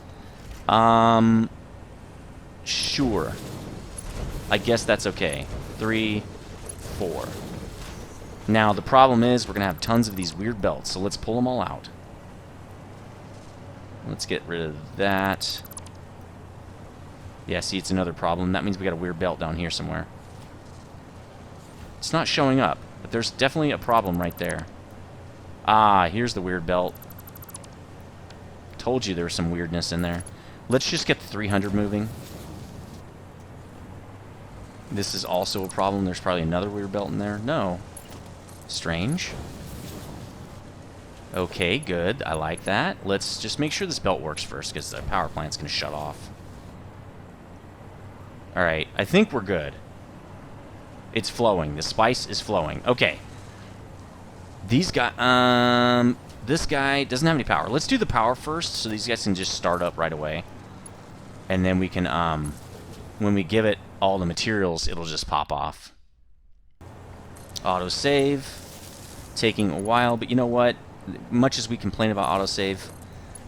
Sure. I guess that's okay. 3, 4. Now, the problem is we're going to have tons of these weird belts, so let's pull them all out. Let's get rid of that. Yeah, see, it's another problem. That means we got a weird belt down here somewhere. It's not showing up, but there's definitely a problem right there. Ah, here's the weird belt. Told you there was some weirdness in there. Let's just get the 300 moving. This is also a problem. There's probably another weird belt in there. No. Strange. Okay, good. I like that. Let's just make sure this belt works first, because the power plant's going to shut off. Alright, I think we're good. It's flowing. The spice is flowing. Okay. These guys, this guy doesn't have any power. Let's do the power first, so these guys can just start up right away. And then we can, when we give it all the materials, it'll just pop off. Autosave. Taking a while, but you know what? Much as we complain about autosave,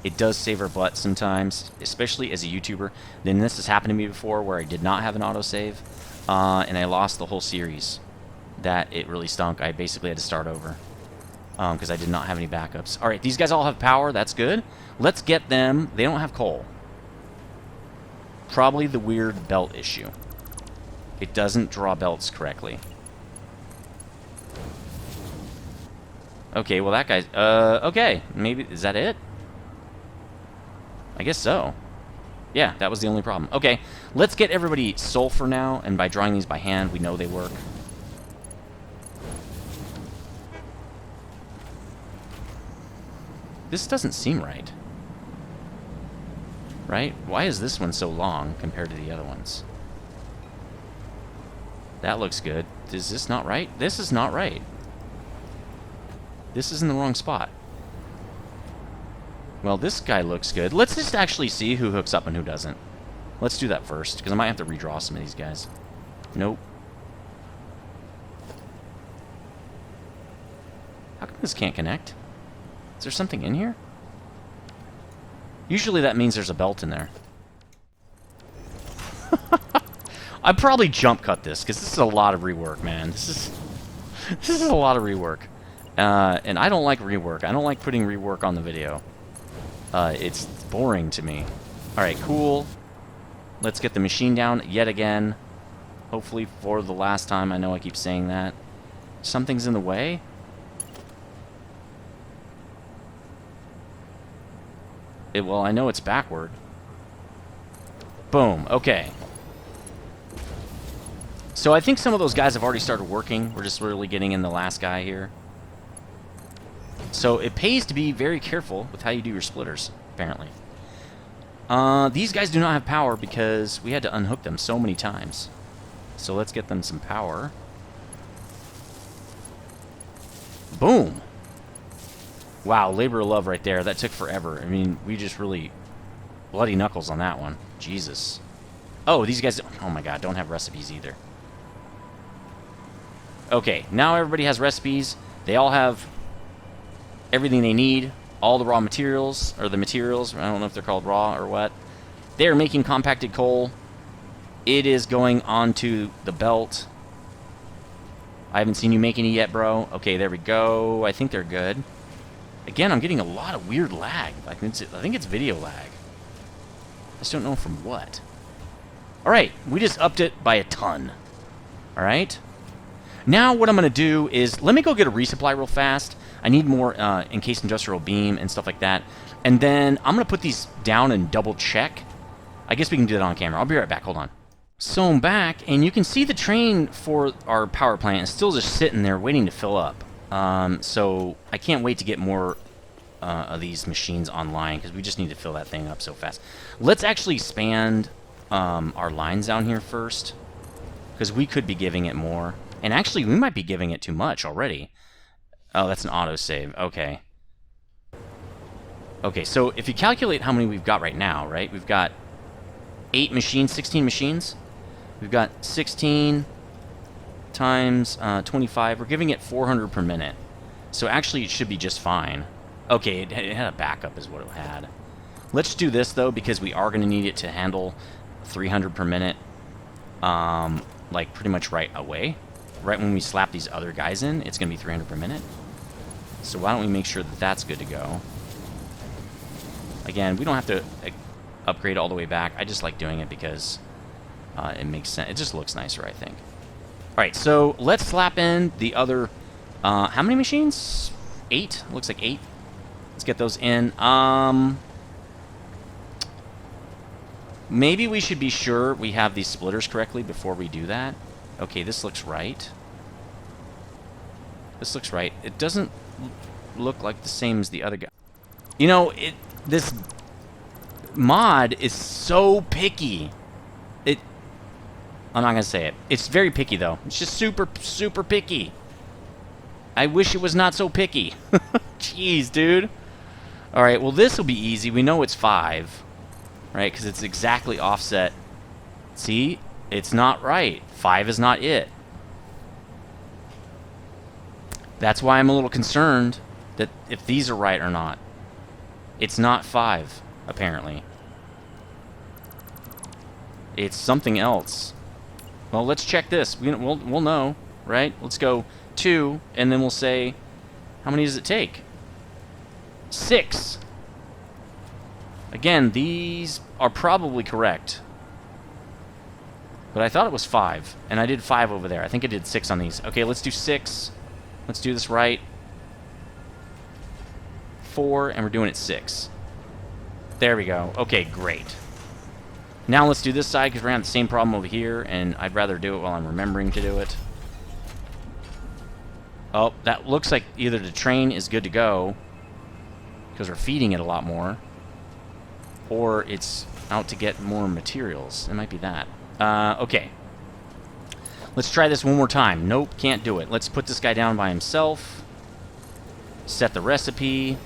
it does save our butt sometimes, especially as a YouTuber. Then this has happened to me before where I did not have an autosave, and I lost the whole series. That, it really stunk. I basically had to start over because I did not have any backups. Alright, these guys all have power. That's good. Let's get them. They don't have coal. Probably the weird belt issue. It doesn't draw belts correctly. Okay, well that guy's... okay. Maybe... Is that it? I guess so. Yeah, that was the only problem. Okay, let's get everybody sulfur now, and by drawing these by hand, we know they work. This doesn't seem right. Right? Why is this one so long compared to the other ones? That looks good. Is this not right? This is not right. This is in the wrong spot. Well, this guy looks good. Let's just actually see who hooks up and who doesn't. Let's do that first, because I might have to redraw some of these guys. Nope. How come this can't connect? Is there something in here? Usually that means there's a belt in there. I'd probably jump cut this, because this is a lot of rework, man. This is a lot of rework. And I don't like rework. I don't like putting rework on the video. It's boring to me. Alright, cool. Let's get the machine down yet again. Hopefully for the last time. I know I keep saying that. Something's in the way? Well, I know it's backward. Boom. Okay. So I think some of those guys have already started working. We're just really getting in the last guy here. So it pays to be very careful with how you do your splitters, apparently. These guys do not have power because we had to unhook them so many times. So let's get them some power. Boom! Wow, labor of love right there. That took forever. I mean, we just really... bloody knuckles on that one. Jesus. Oh, these guys... oh my god, don't have recipes either. Okay, now everybody has recipes. They all have... everything they need, all the raw materials, or the materials, I don't know if they're called raw or what. They're making compacted coal. It is going onto the belt. I haven't seen you make any yet, bro. Okay, there we go. I think they're good. Again, I'm getting a lot of weird lag. I think it's video lag. I just don't know from what. Alright, we just upped it by a ton. Alright? Now what I'm going to do is, let me go get a resupply real fast. I need more encased industrial beam and stuff like that. And then I'm going to put these down and double check. I guess we can do that on camera. I'll be right back. Hold on. So I'm back, and you can see the train for our power plant is still just sitting there waiting to fill up. So I can't wait to get more of these machines online, because we just need to fill that thing up so fast. Let's actually expand our lines down here first, because we could be giving it more. And actually, we might be giving it too much already. Oh, that's an autosave. Okay. Okay, so if you calculate how many we've got right now, right? We've got 8 machines, 16 machines. We've got 16 times 25. We're giving it 400 per minute. So actually, it should be just fine. Okay, it had a backup is what it had. Let's do this, though, because we are going to need it to handle 300 per minute, like, pretty much right away. right when we slap these other guys in, it's going to be 300 per minute. So why don't we make sure that that's good to go? Again, we don't have to upgrade all the way back. I just like doing it because it makes sense. It just looks nicer, I think. All right, so let's slap in the other... how many machines? 8? Looks like 8. Let's get those in. Maybe we should be sure we have these splitters correctly before we do that. Okay, this looks right. This looks right. It doesn't look like the same as the other guy. You know, this mod is so picky. I'm not going to say it. It's very picky, though. It's just super, super picky. I wish it was not so picky. Jeez, dude. All right, well, this will be easy. We know it's 5, right? Because it's exactly offset. See? It's not right. 5 is not it. That's why I'm a little concerned that if these are right or not. It's not 5, apparently. It's something else. Well, let's check this. We'll know, right? Let's go 2, and then we'll say, how many does it take? 6. Again, these are probably correct. But I thought it was 5, and I did 5 over there. I think I did 6 on these. Okay, let's do 6. Let's do this right. 4, and we're doing it 6. There we go. Okay, great. Now let's do this side, because we're going to have the same problem over here, and I'd rather do it while I'm remembering to do it. Oh, that looks like either the train is good to go, because we're feeding it a lot more, or it's out to get more materials. It might be that. Okay. Let's try this one more time. Nope, can't do it. Let's put this guy down by himself. Set the recipe.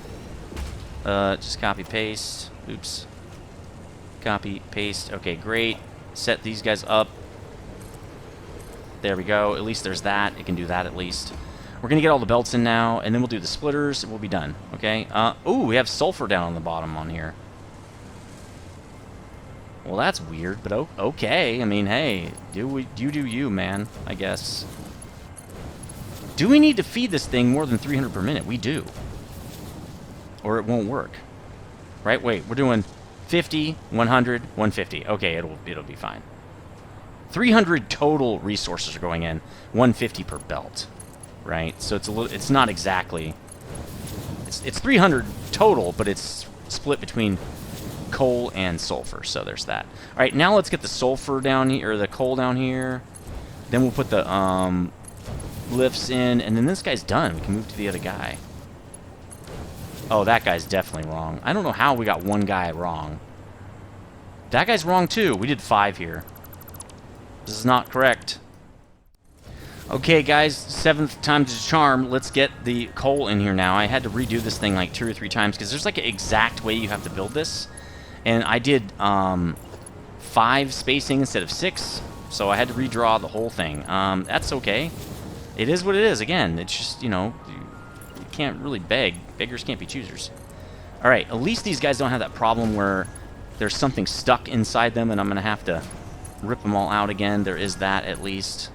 Just copy, paste. Oops. Copy, paste. Okay, great. Set these guys up. There we go. At least there's that. It can do that at least. We're going to get all the belts in now, and then we'll do the splitters, and we'll be done. Okay? Ooh, we have sulfur down on the bottom on here. Well, that's weird, but okay. I mean, hey, you do you, man, I guess. Do we need to feed this thing more than 300 per minute? We do. Or it won't work. Right? Wait, we're doing 50, 100, 150. Okay, it'll be fine. 300 total resources are going in, 150 per belt. Right? So it's not exactly... It's 300 total, but it's split between coal and sulfur, so there's that. All right, now let's get the sulfur down here, or the coal down here. Then we'll put the lifts in, and then this guy's done. We can move to the other guy. Oh, that guy's definitely wrong. I don't know how we got one guy wrong. That guy's wrong, too. We did 5 here. This is not correct. Okay, guys, 7th time's a charm. Let's get the coal in here now. I had to redo this thing like 2 or 3 times, because there's like an exact way you have to build this. And I did 5 spacing instead of 6, so I had to redraw the whole thing. That's okay. It is what it is. Again, it's just, you know, you can't really beg. Beggars can't be choosers. All right, at least these guys don't have that problem where there's something stuck inside them and I'm going to have to rip them all out again. There is that, at least.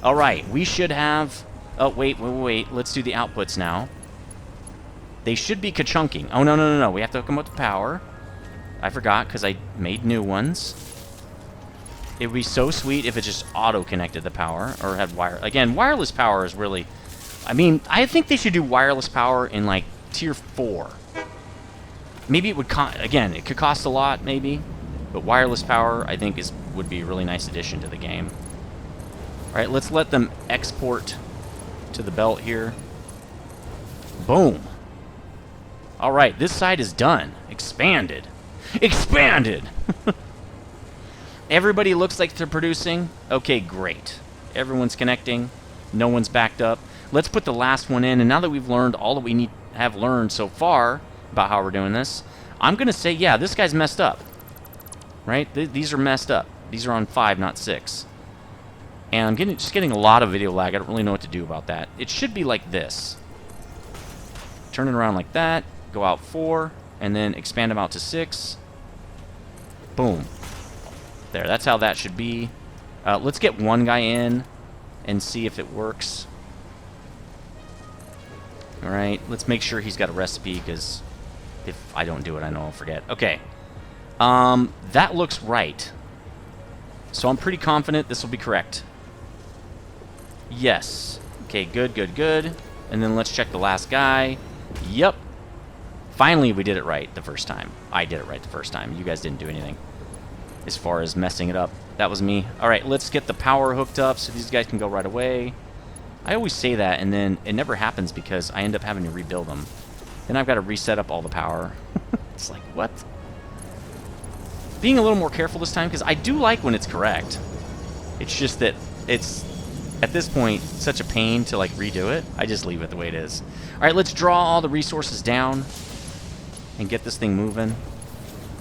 All right, we should have... Oh, wait. Let's do the outputs now. They should be ka-chunking. Oh, no. We have to hook them up to power. I forgot, because I made new ones. It would be so sweet if it just auto-connected the power, or had wire... Again, wireless power is really... I mean, I think they should do wireless power in, like, Tier 4. Maybe it would... Again, it could cost a lot, maybe. But wireless power, I think, would be a really nice addition to the game. All right, let's let them export to the belt here. Boom. All right, this side is done. Expanded. Expanded! Everybody looks like they're producing. Okay, great. Everyone's connecting. No one's backed up. Let's put the last one in, and now that we've learned all that we have learned so far about how we're doing this, I'm going to say, yeah, this guy's messed up. Right? These are messed up. These are on 5, not 6. And I'm just getting a lot of video lag. I don't really know what to do about that. It should be like this. Turn it around like that. Go out 4, and then expand them out to 6. Boom. There, that's how that should be. Let's get one guy in. and see if it works. Alright, let's make sure he's got a recipe, because if I don't do it, I know I'll forget. Okay. That looks right. So I'm pretty confident this will be correct. Yes. Okay, good, good, good. And then let's check the last guy. Yep. Finally, we did it right the first time. I did it right the first time. You guys didn't do anything as far as messing it up. That was me. Alright, let's get the power hooked up so these guys can go right away. I always say that, and then it never happens because I end up having to rebuild them. Then I've got to reset up all the power. It's like, what? Being a little more careful this time, because I do like when it's correct. It's just that it's, at this point, such a pain to, like, redo it. I just leave it the way it is. Alright, let's draw all the resources down and get this thing moving.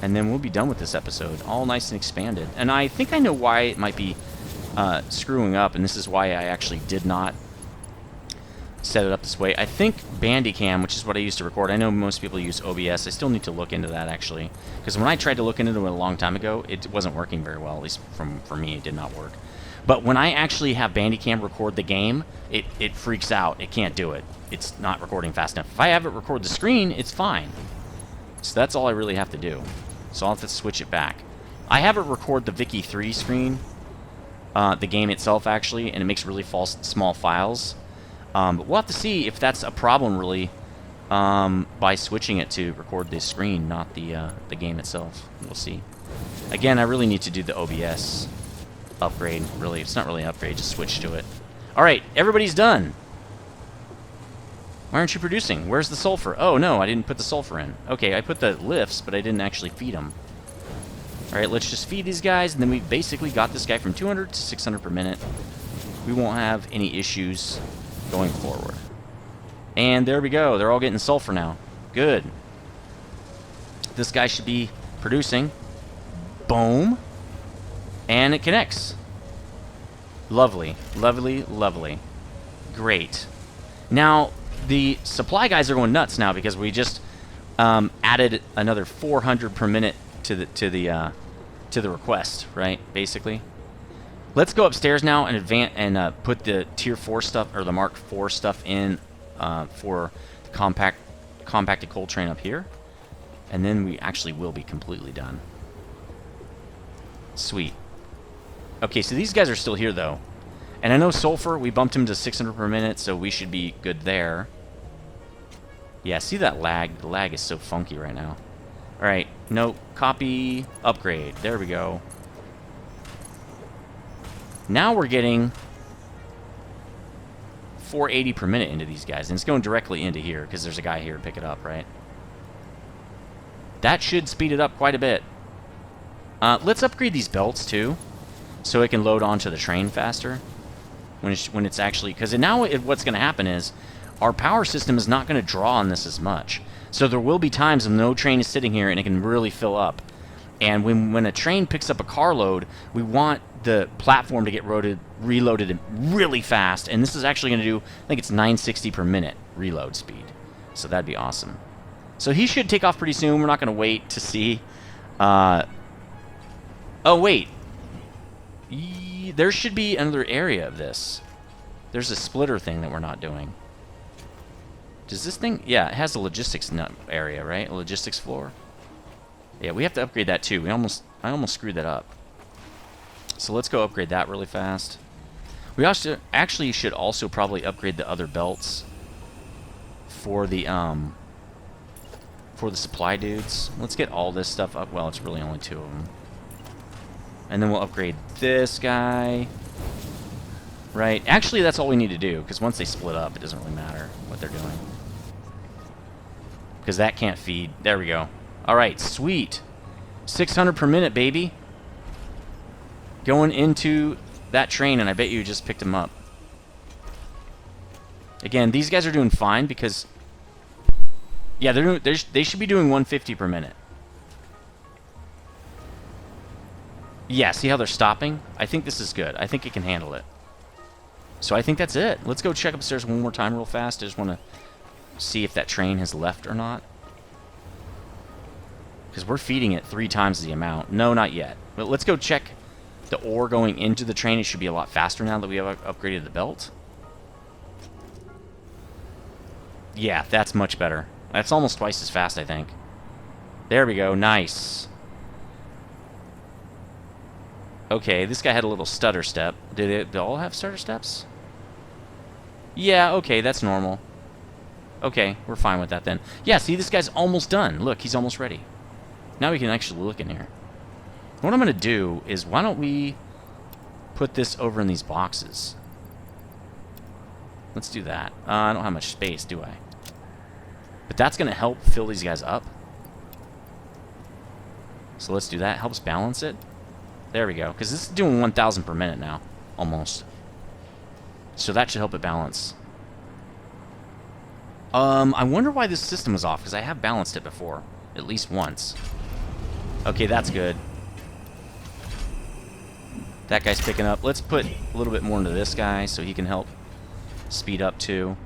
And then we'll be done with this episode. All nice and expanded. And I think I know why it might be screwing up, and this is why I actually did not set it up this way. I think Bandicam, which is what I used to record, I know most people use OBS. I still need to look into that, actually. Because when I tried to look into it a long time ago, it wasn't working very well. At least for me, it did not work. But when I actually have Bandicam record the game, it freaks out. It can't do it. It's not recording fast enough. If I have it record the screen, it's fine. So that's all I really have to do. So I'll have to switch it back. I have it record the Vicky 3 screen, the game itself, actually, and it makes really small files. But we'll have to see if that's a problem, really, by switching it to record the screen, not the game itself. We'll see. Again, I really need to do the OBS upgrade. Really, it's not really an upgrade, just switch to it. All right, everybody's done. Why aren't you producing? Where's the sulfur? Oh, no, I didn't put the sulfur in. Okay, I put the lifts, but I didn't actually feed them. All right, let's just feed these guys, and then we basically got this guy from 200 to 600 per minute. We won't have any issues going forward. And there we go. They're all getting sulfur now. Good. This guy should be producing. Boom. And it connects. Lovely. Lovely, lovely. Great. Now, the supply guys are going nuts now because we just added another 400 per minute to the request, right? Basically. Let's go upstairs now and put the Tier 4 stuff, or the Mark 4 stuff in for the compacted coal train up here. And then we actually will be completely done. Sweet. Okay, so these guys are still here, though. And I know sulfur, we bumped him to 600 per minute, so we should be good there. Yeah, see that lag? The lag is so funky right now. Alright, no, copy, upgrade. There we go. Now we're getting 480 per minute into these guys, and it's going directly into here, because there's a guy here to pick it up, right? That should speed it up quite a bit. Let's upgrade these belts, too, so it can load onto the train faster. When it's actually... Because now what's going to happen is our power system is not going to draw on this as much. So there will be times when no train is sitting here and it can really fill up. And when a train picks up a carload, we want the platform to get reloaded really fast. And this is actually going to do, I think it's 960 per minute reload speed. So that'd be awesome. So he should take off pretty soon. We're not going to wait to see. Oh, wait. There should be another area of this. There's a splitter thing that we're not doing. Does this thing... Yeah, it has a logistics area, right? A logistics floor. Yeah, we have to upgrade that too. I almost screwed that up. So let's go upgrade that really fast. We also actually should also probably upgrade the other belts for the supply dudes. Let's get all this stuff up. Well, it's really only 2 of them. And then we'll upgrade this guy. Right? Actually, that's all we need to do, because once they split up, it doesn't really matter what they're doing. Because that can't feed. There we go. Alright, sweet. 600 per minute, baby. Going into that train, and I bet you just picked him up. Again, these guys are doing fine, because... Yeah, they should be doing 150 per minute. Yeah, see how they're stopping? I think this is good. I think it can handle it. So I think that's it. Let's go check upstairs one more time real fast. I just want to see if that train has left or not. Because we're feeding it 3 times the amount. No, not yet. But let's go check the ore going into the train. It should be a lot faster now that we have upgraded the belt. Yeah, that's much better. That's almost twice as fast, I think. There we go. Nice. Okay, this guy had a little stutter step. Did they all have stutter steps? Yeah, okay, that's normal. Okay, we're fine with that then. Yeah, see, this guy's almost done. Look, he's almost ready. Now we can actually look in here. What I'm going to do is, why don't we put this over in these boxes? Let's do that. I don't have much space, do I? But that's going to help fill these guys up. So let's do that. Helps balance it. There we go. Because this is doing 1,000 per minute now. Almost. So that should help it balance. I wonder why this system is off, because I have balanced it before. At least once. Okay, that's good. That guy's picking up. Let's put a little bit more into this guy so he can help speed up too.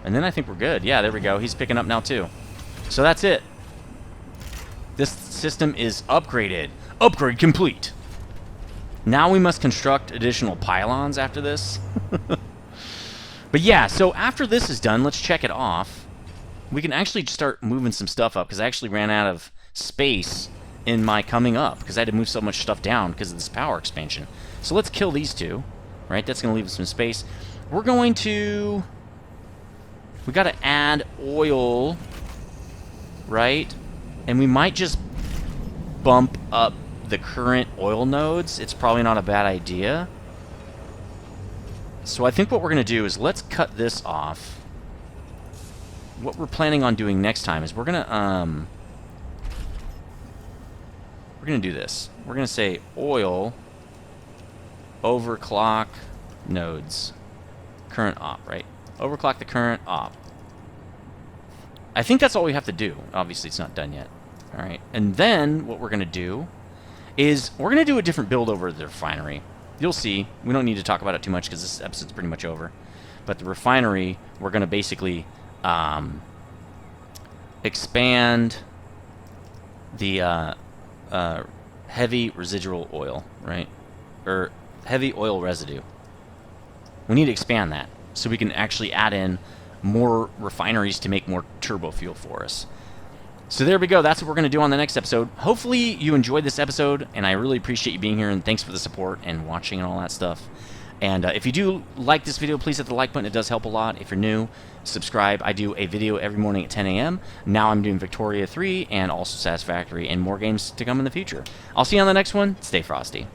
And then I think we're good. Yeah, there we go. He's picking up now too. So that's it. This system is upgraded. Upgrade complete. Now we must construct additional pylons after this. But yeah, so after this is done, let's check it off. We can actually start moving some stuff up, because I actually ran out of space in my coming up, because I had to move so much stuff down because of this power expansion. So let's kill these two, right? That's going to leave us some space. We're going to... we got to add oil, right? And we might just bump up the current oil nodes. It's probably not a bad idea. So I think what we're going to do is let's cut this off. What we're planning on doing next time is we're going to do this. We're going to say oil overclock nodes. Current op, right? Overclock the current op. I think that's all we have to do. Obviously, it's not done yet. All right. And then what we're going to do is we're going to do a different build over the refinery. You'll see. We don't need to talk about it too much because this episode's pretty much over. But the refinery, we're going to basically expand the heavy residual oil, right? Or heavy oil residue. We need to expand that so we can actually add in more refineries to make more turbo fuel for us. So there we go. That's what we're going to do on the next episode. Hopefully you enjoyed this episode, and I really appreciate you being here, and thanks for the support and watching and all that stuff. And if you do like this video, please hit the like button. It does help a lot. If you're new, subscribe. I do a video every morning at 10 a.m. Now I'm doing Factorio 3 and also Satisfactory, and more games to come in the future. I'll see you on the next one. Stay frosty.